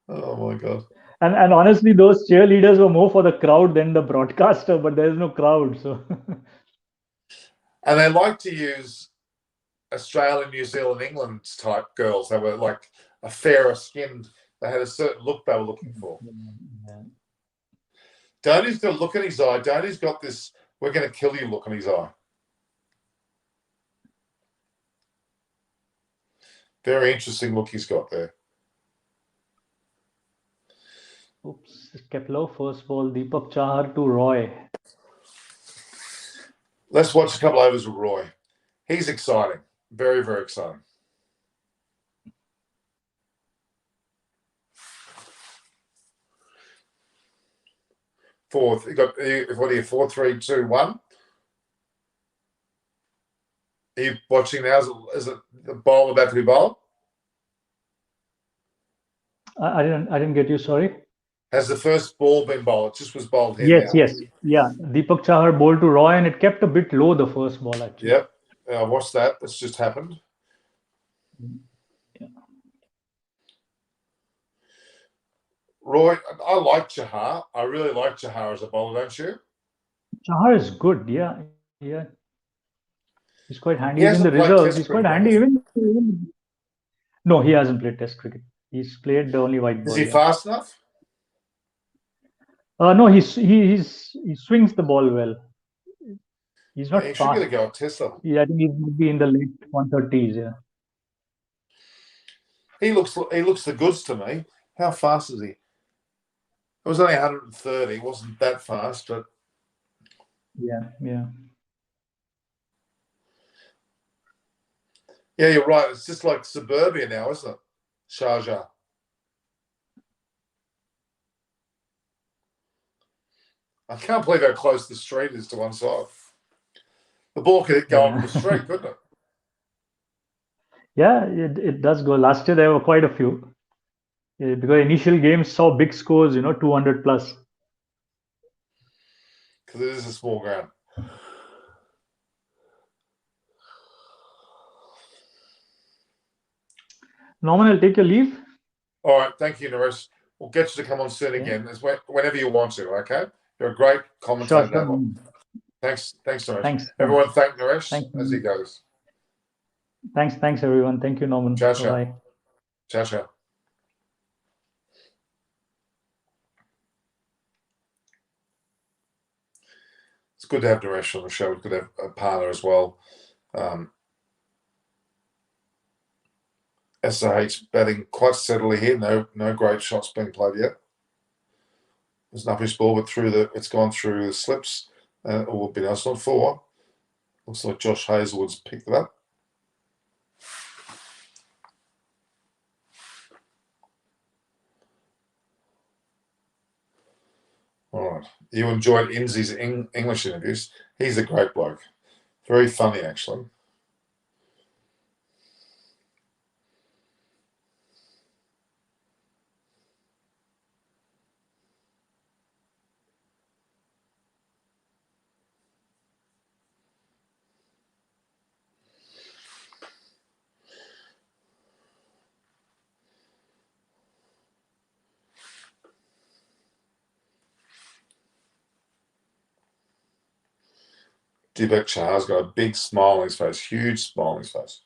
Oh my God. And honestly, those cheerleaders were more for the crowd than the broadcaster, but there's no crowd, so. And they like to use Australia, New Zealand, England type girls. They were like a fairer skinned. They had a certain look they were looking for. Yeah. Dhoni's got a look in his eye. Dhoni's got this "we're going to kill you" look in his eye. Very interesting look he's got there. Oops, kept low. First ball, Deepak Chahar to Roy. Let's watch a couple overs with Roy. He's exciting. Very, very exciting. Fourth. You got what are you? 4, 3, 2, 1. Are you watching now? Is it the ball about to be bowled? I didn't get you. Sorry. Has the first ball been bowled? It just was bowled here Yes, now. yes, yeah. Deepak Chahar bowled to Roy, and it kept a bit low the first ball actually. Yep. What's that? That's just happened. Yeah. Roy, I like Chahar. I really like Chahar as a bowler, don't you? Chahar is good. Yeah, yeah. He's quite handy. He He's in the hasn't played reserves. Test He's quite cricket, handy. has he? Even no, he hasn't played Test cricket. He's played only white ball. Is he Yeah. fast enough? No, he swings the ball well. He's Yeah, not he should get a fast. go at Test level. Yeah, I think he would be in the late 130s. Yeah. He looks the goods to me. How fast is he? It was only 130. It wasn't that fast, but Yeah, yeah. yeah, you're right. It's just like suburbia now, isn't it? Sharjah. I can't believe how close the street is to one side. The ball could go onto the street, couldn't it? Yeah, it does go. Last year there were quite a few. Because initial games saw big scores, 200 plus. Because it is a small ground. Norman, I'll take your leave. All right, thank you, Naresh. We'll get you to come on soon again, whenever you want to. Okay, you're a great commentator. Sure. Thanks, Naresh. Thanks. Everyone, thank Naresh Thanks. as he goes. Thanks, everyone. Thank you, Norman. Ciao, Bye. ciao, ciao. It's good to have Naresh on the show. It's good to have a partner as well. SH batting quite steadily here. No great shots being played yet. There's an uppish ball, but it's gone through the slips. It would be nice on 4. Looks like Josh Hazelwood's picked it up. All right. You enjoyed Inzi's English interviews. He's a great bloke. Very funny, actually. Deepak Chahar's got a big smile on his face, huge smile on his face.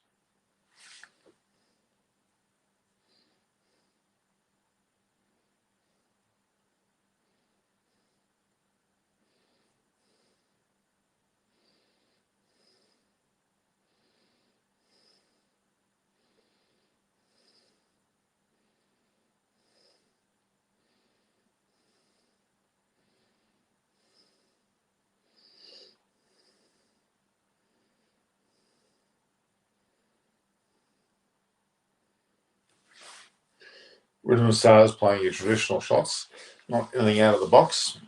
Rhythm Stars playing your traditional shots, not anything out of the box.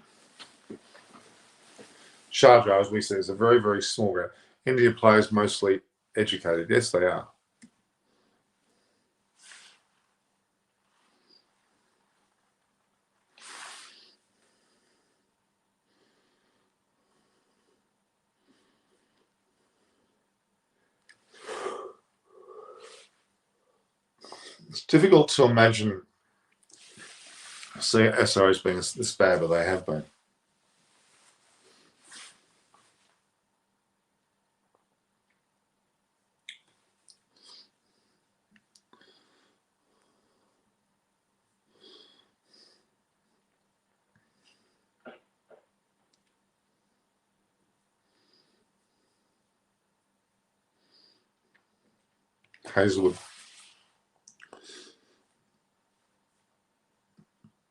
Sharjah, as we say, is a very, very small ground. Indian players mostly educated. Yes, they are. It's difficult to imagine SROs being this bad, but they have been. Hazelwood.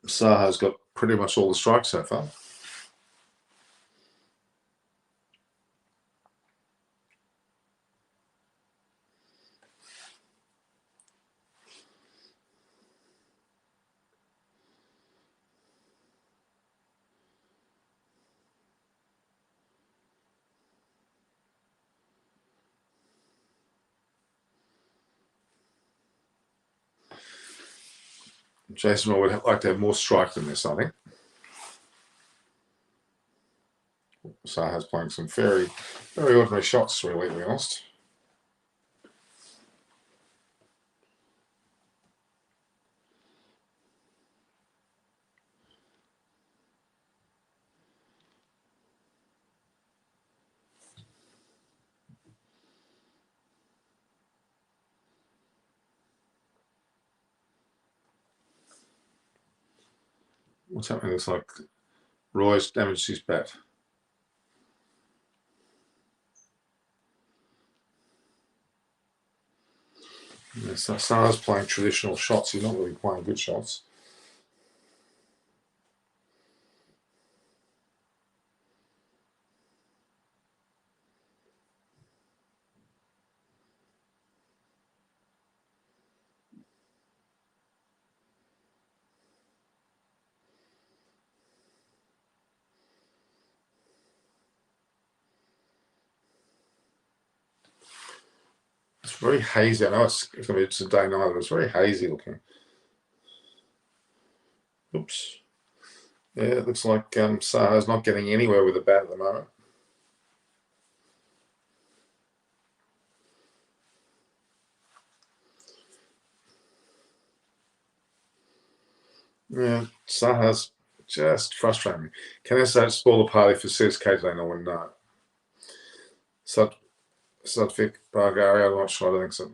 Saha's got pretty much all the strikes so far. Jason would like to have more strike than this, I think. Saha's playing some very, very ordinary shots, really, to be honest. What's happening? Looks like Roy's damaged his bat. Saha's playing traditional shots. He's not really playing good shots. It's very hazy. I know it's a day night, but it's very hazy looking. Oops. Yeah, it looks like Saha's not getting anywhere with the bat at the moment. Yeah, Saha's just frustrating me. Can this spoil the party for CSK today? No one know. Sadvik Bargari, I'm not sure. I don't think so.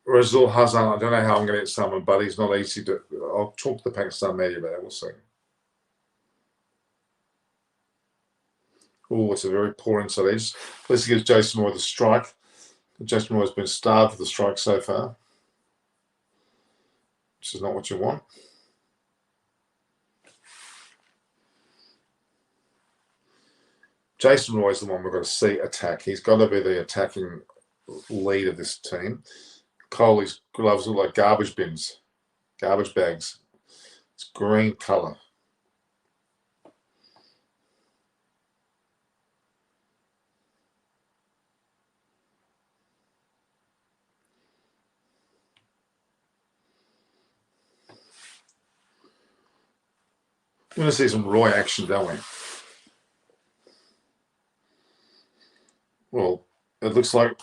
Razul Hassan, I don't know how I'm going to get someone, but he's not easy to. I'll talk to the Pakistan media about it. We'll see. Oh, it's a very poor inside edge. This gives Jason Moore the strike. Jason Moore has been starved for the strike so far, which is not what you want. Jason Roy is the one we've got to see attack. He's got to be the attacking lead of this team. Coley's gloves look like garbage bins, garbage bags. It's green colour. We're going to see some Roy action, don't we? Well, it looks like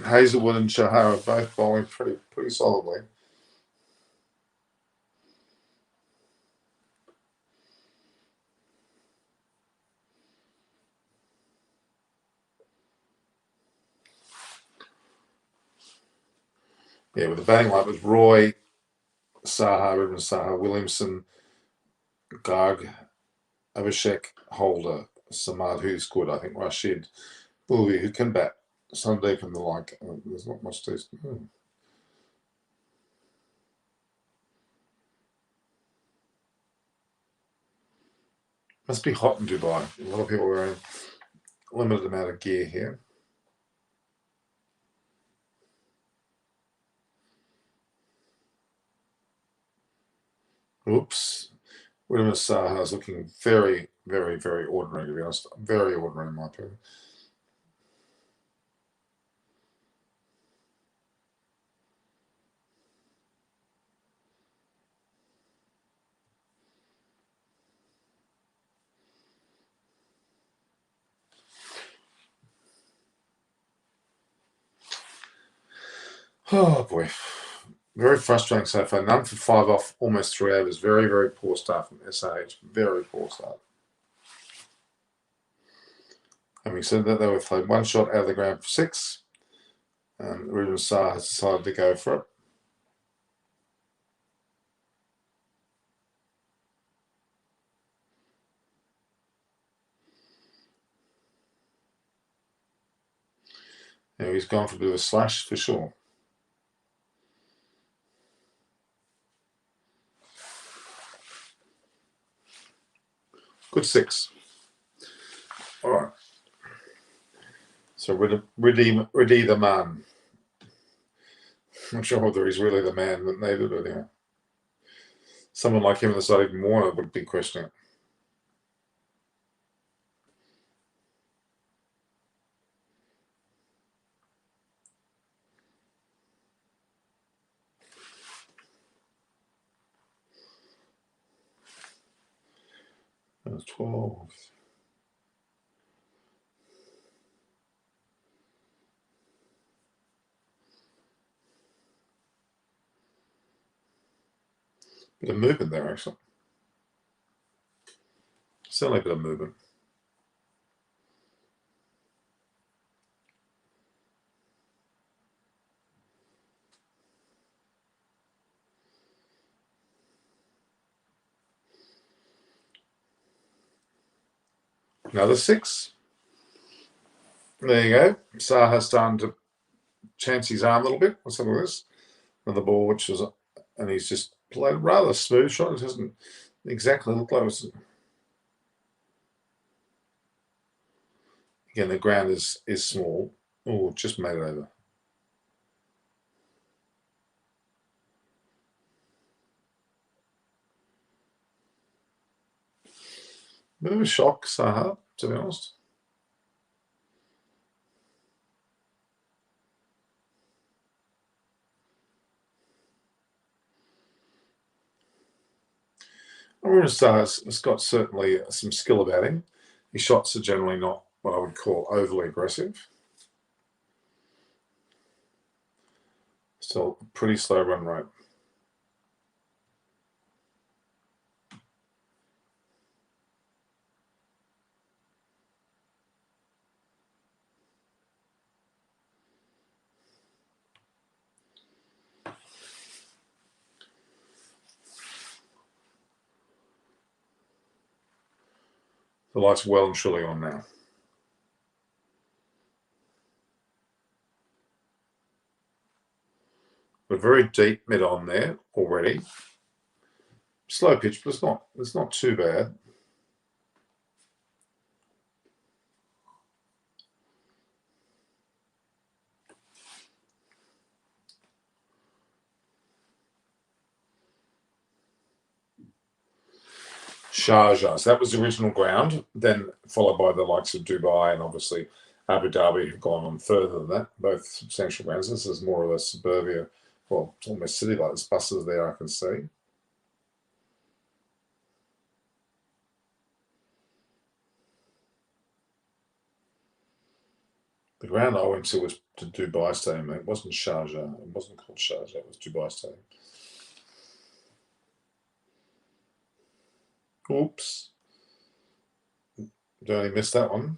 Hazelwood and Shahar are both bowling pretty solidly. Yeah, with the batting line was Roy, Saha, Ruben Saha, Williamson, Garg, Abhishek, Holder, Samad, who's good, I think, Rashid, Bouvi, who can bat, Sandeep and the like. There's not much to. Must be hot in Dubai. A lot of people are wearing a limited amount of gear here. Oops. William Saha is looking very, very, very ordinary, to be honest. Very ordinary, in my opinion. Oh, boy. Very frustrating so far. None for 5 off, almost 3 overs. Very, very poor start from SH. Very poor start. Having said that, they were played 1 shot out of the ground for 6. Ruben Saha has decided to go for it. Yeah, he's gone for a bit of a slash for sure. Good 6. All right. So Riddy the man. I'm not sure whether he's really the man that needed it anyway. Someone like him in the side even Warner would be questioning. 12. Bit of movement there, actually. Certainly a bit of movement. Another 6. There you go. Saha's starting to chance his arm a little bit. What's some of this? On the ball, which was, and he's just played a rather smooth shot. It doesn't exactly look like it was. Again, the ground is small. Oh, just made it over. Bit of a shock, Saha, to be honest. Aruna Saha's got certainly some skill about him. His shots are generally not what I would call overly aggressive. Still a pretty slow run rate. The light's well and truly on now. We're very deep mid on there already. Slow pitch, but it's not too bad. Sharjah. So that was the original ground, then followed by the likes of Dubai and obviously Abu Dhabi have gone on further than that, both substantial grounds. This is more of a suburbia, well, it's almost city-like. There's buses there I can see. The ground I went to was to Dubai Stadium. It wasn't Sharjah. It wasn't called Sharjah. It was Dubai Stadium. Oops. Only missed that one.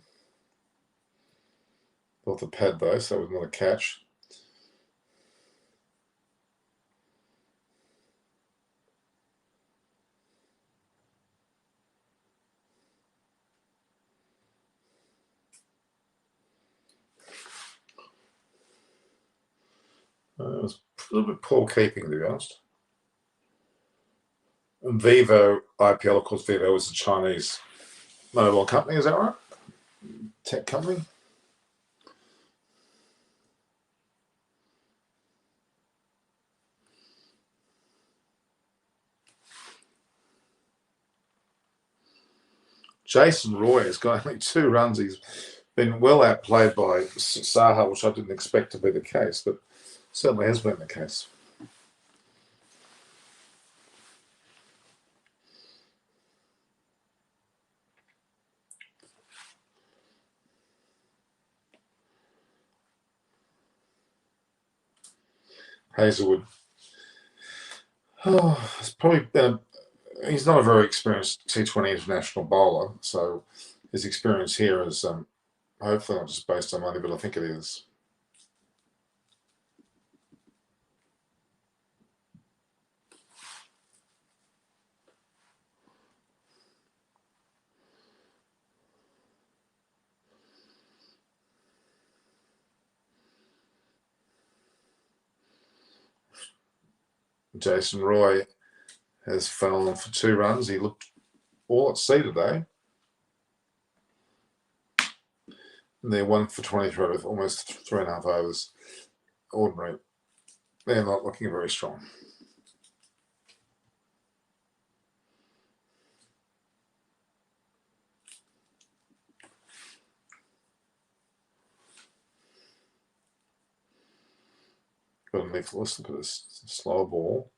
Off the pad though, so that was not a catch. It was a little bit poor keeping, to be honest. And Vivo IPL, of course, Vivo is a Chinese mobile company, is that right? Tech company. Jason Roy has got only 2 runs. He's been well outplayed by Saha, which I didn't expect to be the case, but certainly has been the case. Hazelwood. Oh, it's probably been he's not a very experienced T20 international bowler, so his experience here is hopefully not just based on money, but I think it is. Jason Roy has fallen for 2 runs. He looked all at sea today. And they're 1 for 23 with almost 3.5 overs. Ordinary. They're not looking very strong. Got a Nicholas. Look at this slow ball.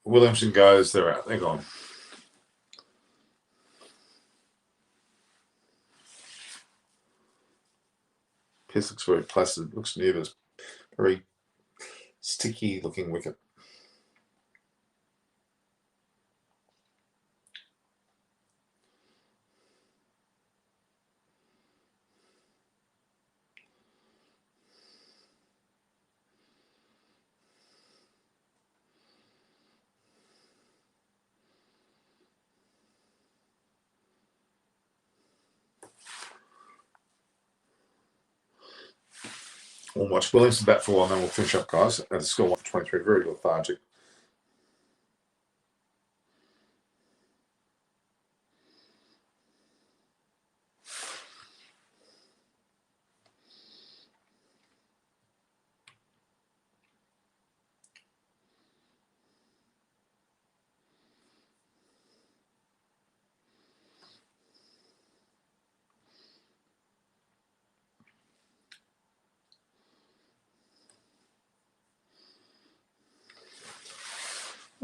Williamson goes, they're out. They're gone. Piss looks very placid. Looks new, but it's very sticky looking wicket. We'll watch Williamson bat for a while, and then we'll finish up, guys. And it's score 123, very lethargic.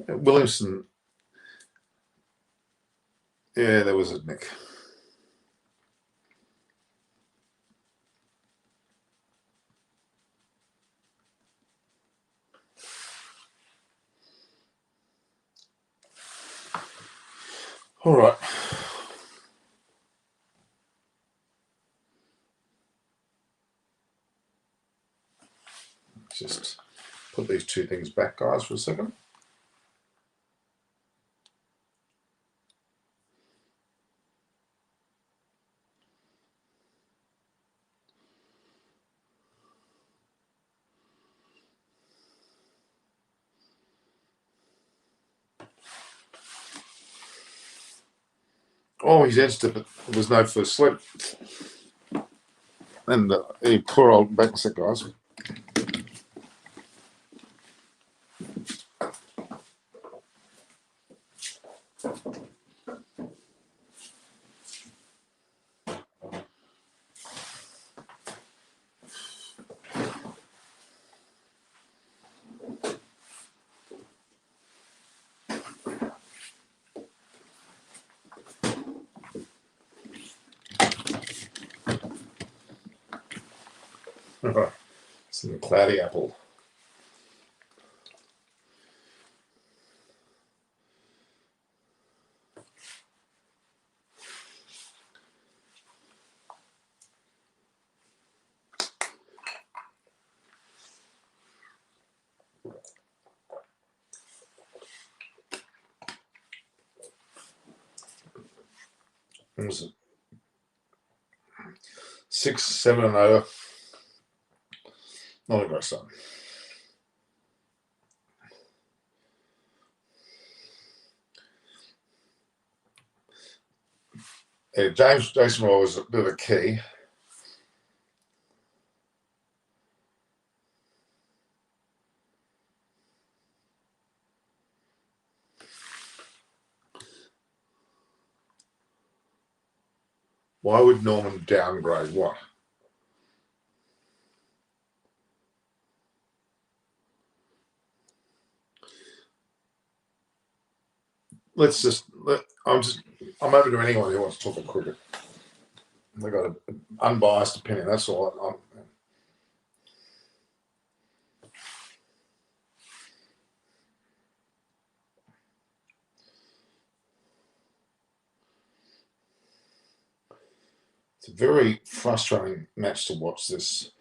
Williamson, yeah, there was a nick. All right. Just put these two things back, guys, for a second. Oh, he's edged it, but there was no first slip. And the poor old back set, guys. Some cloudy apple. What was it? 6, 7 and over. Not a great start. Yeah, Jason Roy was a bit of a key. Why would Norman downgrade what? I'm open to anyone who wants to talk about cricket. They've got an unbiased opinion, that's all. It's a very frustrating match to watch this.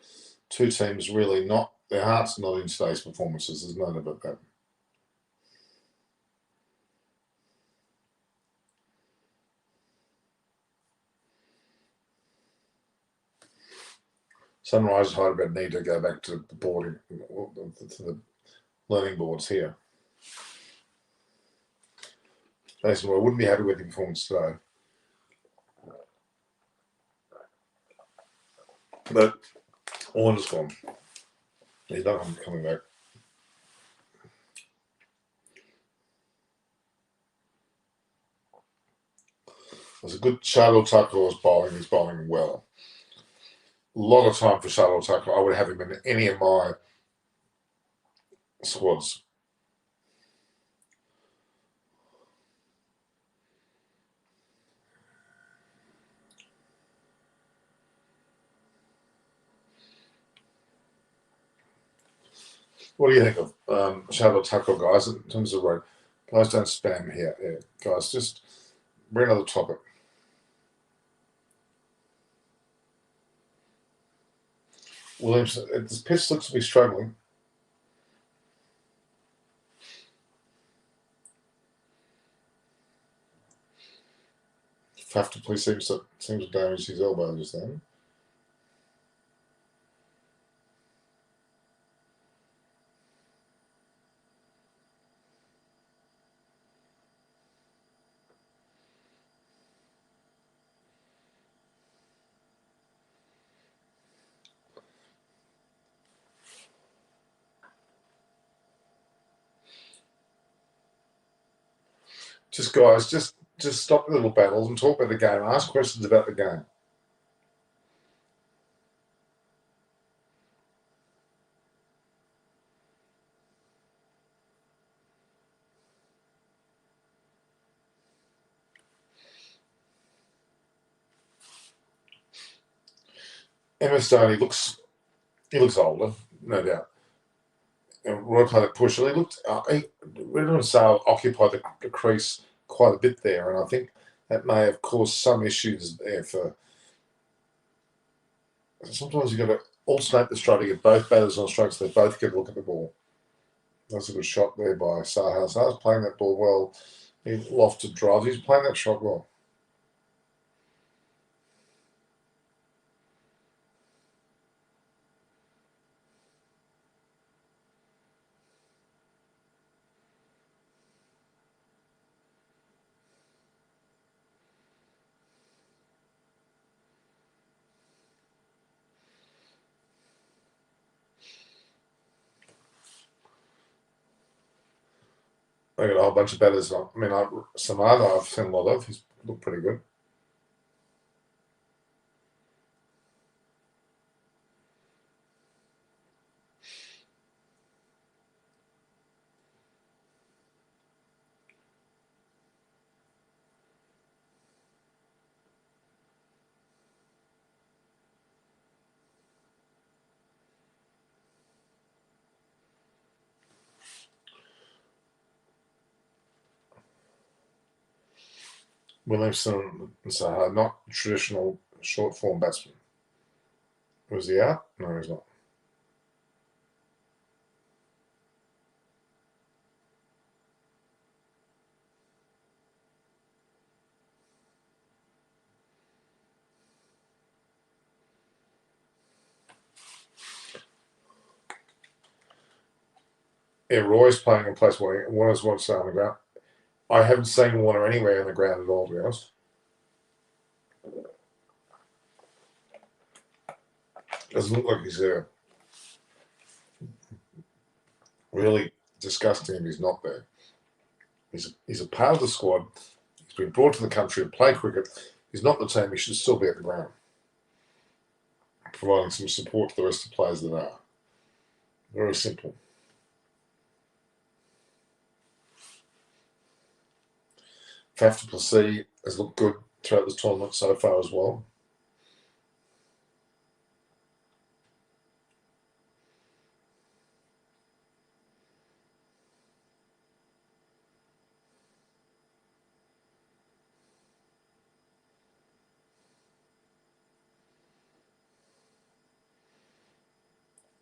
Two teams really not, their heart's not in today's performances. There's none about that. Sunrise Hyderabad need to go back to the boarding, to the learning boards here. Jason, I wouldn't be happy with the performance today. But Warner's gone. He's not coming back. There's a good Shardul Thakur was bowling. He's bowling well. A lot of time for Shardul Thakur. I would have him in any of my squads. What do you think of Shadow Tackle, guys, in terms of road? Guys, don't spam here. Yeah, guys, just bring another topic. Williamson, this pitch looks to be struggling. Faf to play seems to damage his elbow just then. Just guys, just stop the little battles and talk about the game. Ask questions about the game. Emma Stoney looks older, no doubt. Roy played that push, and he looked. Redmond Sale occupied the crease quite a bit there, and I think that may have caused some issues there. For sometimes you've got to alternate the strike to get both batters on strikes. So they both get a look at the ball. That's a good shot there by Sahar. Sahar's playing that ball well. He lofted drives. He's playing that shot well. They got a whole bunch of batters. I mean, Samana I've seen a lot of. He's looked pretty good. Williamson and Sahar, not traditional short form batsmen. Was he out? No, he's not. Yeah, Roy's playing in place where Warner's one stay on the ground. I haven't seen Warner anywhere on the ground at all, to be honest. Doesn't look like he's there. Really disgusting if he's not there. He's a part of the squad. He's been brought to the country to play cricket. He's not the team. He should still be at the ground, providing some support to the rest of the players that are. Very simple. Faf to Plessis has looked good throughout the tournament so far as well.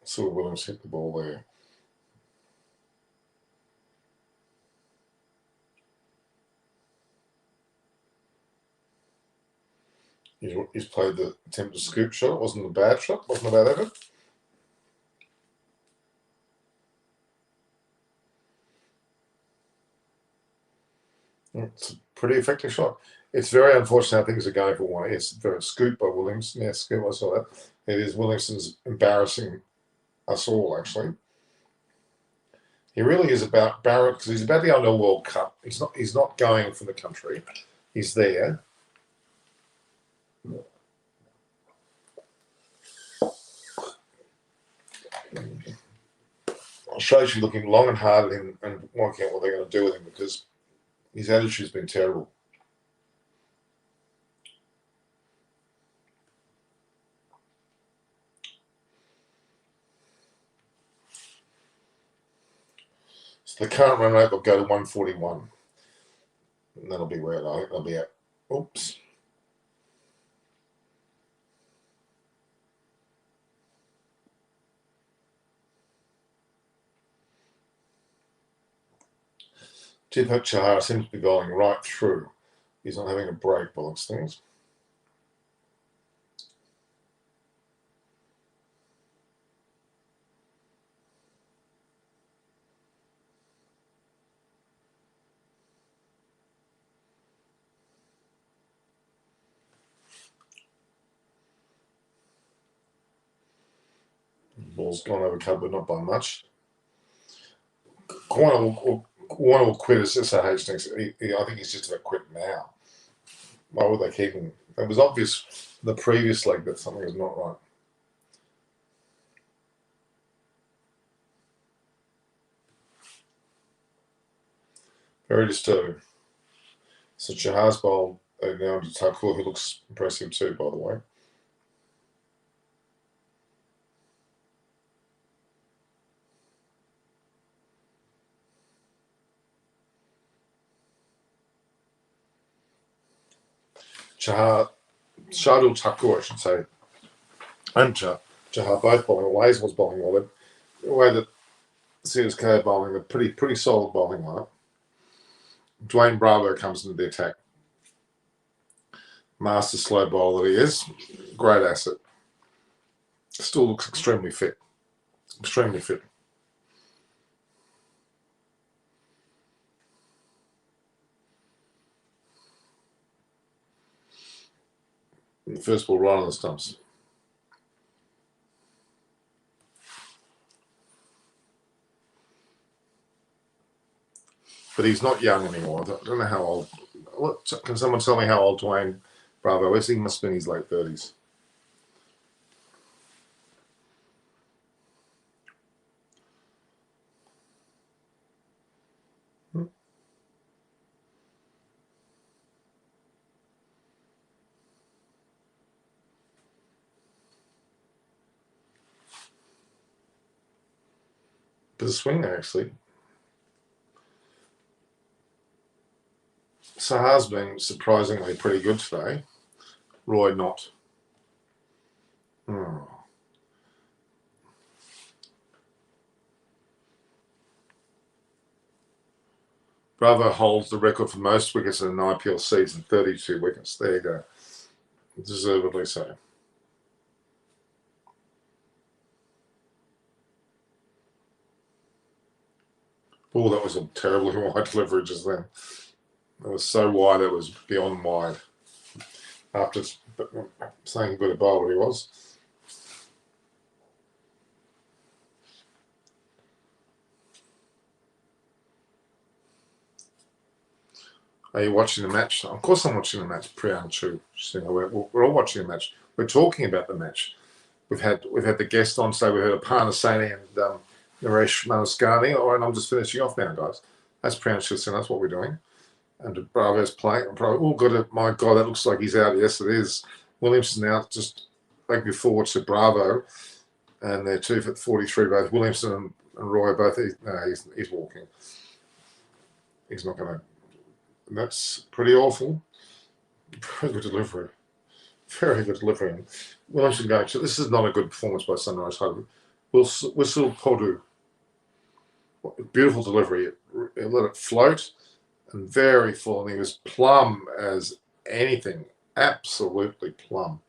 Saw Williams hit the ball there. He's played the attempted scoop shot. It wasn't a bad shot. Wasn't a bad effort. It's a pretty effective shot. It's very unfortunate how things are going for one. It's very scoop by Williamson. Yeah, scoop, I saw that. It is Williamson's embarrassing us all, actually. He really is about Barrett because he's about to go into a World Cup. He's not going for the country. He's there. Shows you looking long and hard at him and working out what they're going to do with him because his attitude's been terrible. The current run rate will go to 141. And that'll be where I'll be at. Oops. Deepak Chahar seems to be bowling right through. He's not having a break by those things. Ball's gone over cut, but not by much. Warner will quit as SRH next. I think he's just about quit now. Why would they keep him? It was obvious in the previous leg that something was not right. Very disturbing. So Chahar's bowled now to Thakur, who looks impressive too, by the way. Shardul Thakur, I should say, and Chahar both bowling. Ways was bowling well. The way that CSK bowling, a pretty solid bowling lineup. Dwayne Bravo comes into the attack. Master slow bowler that he is. Great asset. Still looks extremely fit. Extremely fit. The first ball right on the stumps. But he's not young anymore. I don't know how old. Can someone tell me how old Dwayne Bravo is? He must be in his late 30s. There's a swing there, actually. Sahar's been surprisingly pretty good today. Roy not. Bravo holds the record for most wickets in an IPL season, 32 wickets. There you go. Deservedly so. Oh, that was a terribly wide delivery just then. It was so wide, it was beyond wide. After saying good a bowler he was. Are you watching the match? Of course I'm watching the match, Priyanchu. We're all watching the match. We're talking about the match. We've had the guest on today. We've had Aparna Saini and Naresh Manaskani. All right, I'm just finishing off now, guys. That's Priyanchu, so that's what we're doing. And Bravo's playing. Oh, my God, that looks like he's out. Yes, it is. Williamson out just like before to Bravo. And they're 2 for 43 both. Williamson and Roy both. He's walking. He's not going to. That's pretty awful. Very good delivery. Very good delivery. Williamson going. So this is not a good performance by Sunrise Hyderabad. Whistle Podu. Beautiful delivery. It let it float. And very full, and he was plumb as anything. Absolutely plumb.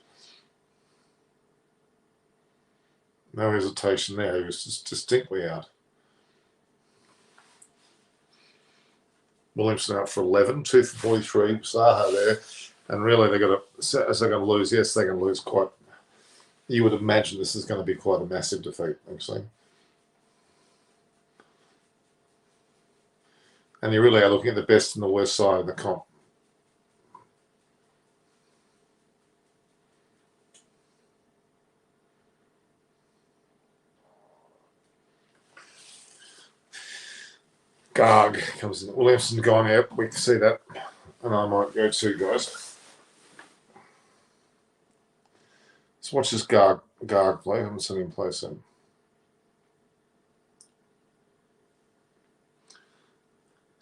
No hesitation there. He was just distinctly out. Williamson out for 11, 2 for 43. Saha there. And really, they're going to, as they're going to lose, yes, they're going to lose quite. You would imagine this is going to be quite a massive defeat, actually. And you really are looking at the best and the worst side of the comp. Garg comes in. Williamson's gone out. We can see that. And I might go too, guys. Let's watch this Garg play. I haven't seen him play soon.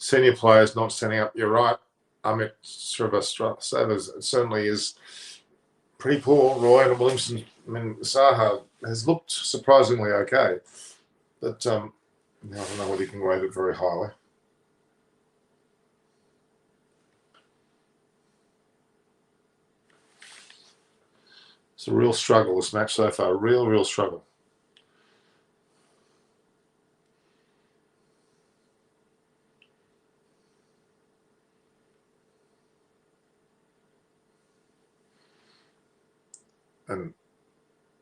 senior players not standing up. You're right. Amit Srivastava certainly is pretty poor. Roy and Williamson. I mean, Saha has looked surprisingly okay, but I don't know whether you can rate it very highly. It's a real struggle, this match so far. Real struggle. And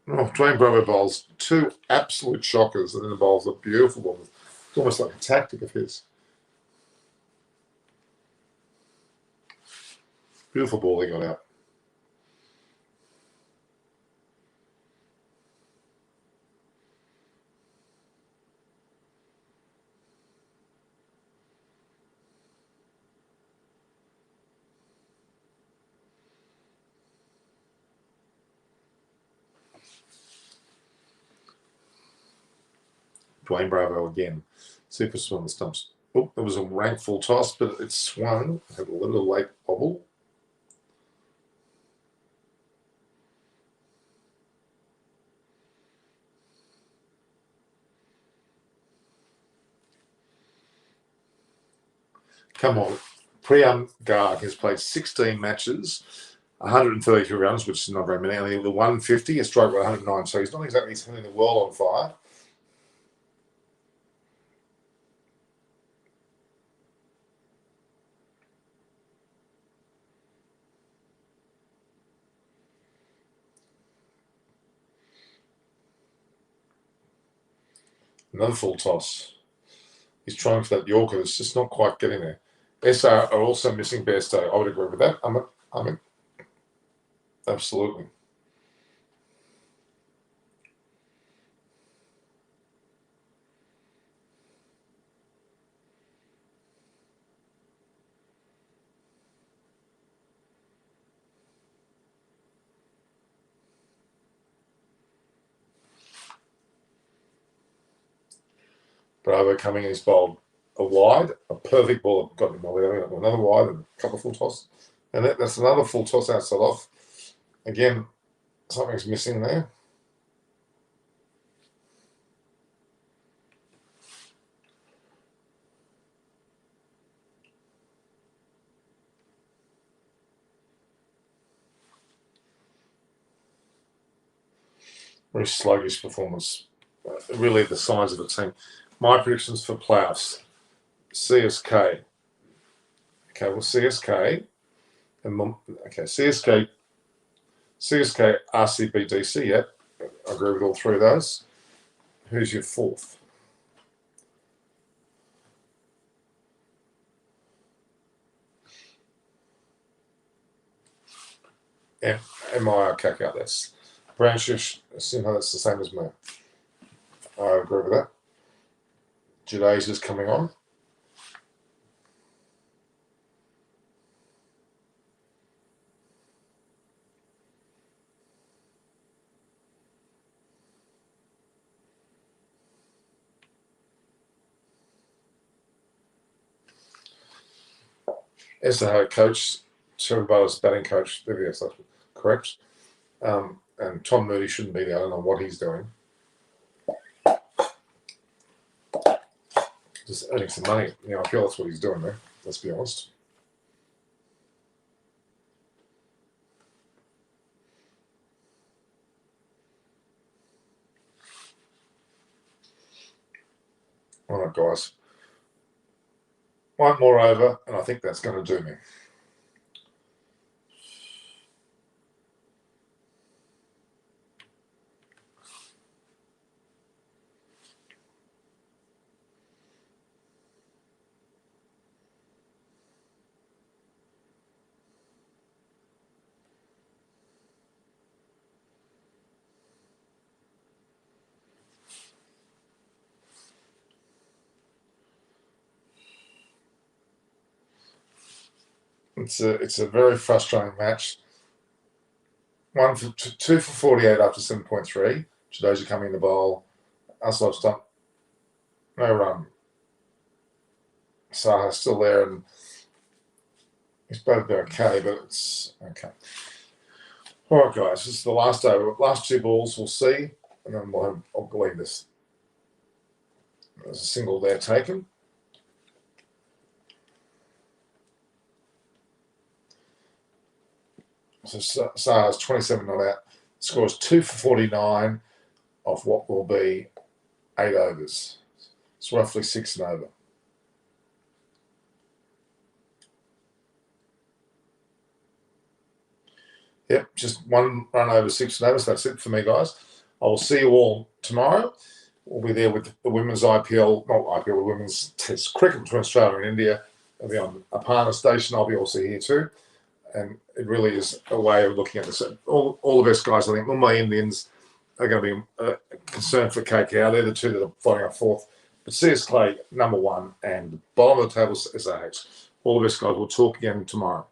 Dwayne Bravo bowls two absolute shockers, and then bowls a beautiful ball. It's almost like a tactic of his. Beautiful ball he got out. Dwayne Bravo again. Super swing the stumps. Oh, it was a rank full toss, but it swung. Had a little late bobble. Come on. Priyam Garg has played 16 matches, 132 runs, which is not very many. Only the 150, a strike with 109. So he's not exactly setting the world on fire. Another full toss. He's trying for that Yorker. It's just not quite getting there. SR are also missing Bairstow. I would agree with that. I mean, absolutely. Bravo coming in, he's bowled a wide, a perfect ball. Got him another wide and a couple of full tosses. And that's another full toss outside off. Again, something's missing there. Very sluggish performance. Really the signs of the team. My predictions for playoffs. CSK. Okay, well, CSK. CSK, RCB, DC, yeah. I agree with all three of those. Who's your fourth? MI Kakao, that's Branshish, Sinha, that's the same as me. I agree with that. Jadeja's coming on. As the head coach, Siriba's batting coach, yes, that's correct. And Tom Moody shouldn't be there. I don't know what he's doing. Just earning some money. I feel that's what he's doing there. Let's be honest. All right, guys. One more over, and I think that's going to do me. It's a very frustrating match. 2 for 48 after 7.3. Jadeja coming in the bowl. Aslov stump. No run. Saha's still there, and he's both been okay, but it's okay. All right, guys, this is the last over. Last 2 balls we'll see, and then I'll believe this. There's a single there taken. So Saha's 27 not out. Scores 2 for 49 of what will be 8 overs. It's roughly 6 and over. Yep, just 1 run over 6 and over. So that's it for me, guys. I will see you all tomorrow. We'll be there with the women's IPL, not IPL, the women's Test cricket between Australia and India. It'll be on Apana station. I'll be also here too. And it really is a way of looking at this. All the best guys, I think. Mumbai Indians are going to be concerned for KKR. They're the 2 that are fighting up 4th. But CSK, number 1, and bottom of the table is SAH. All the best, guys. We'll talk again tomorrow.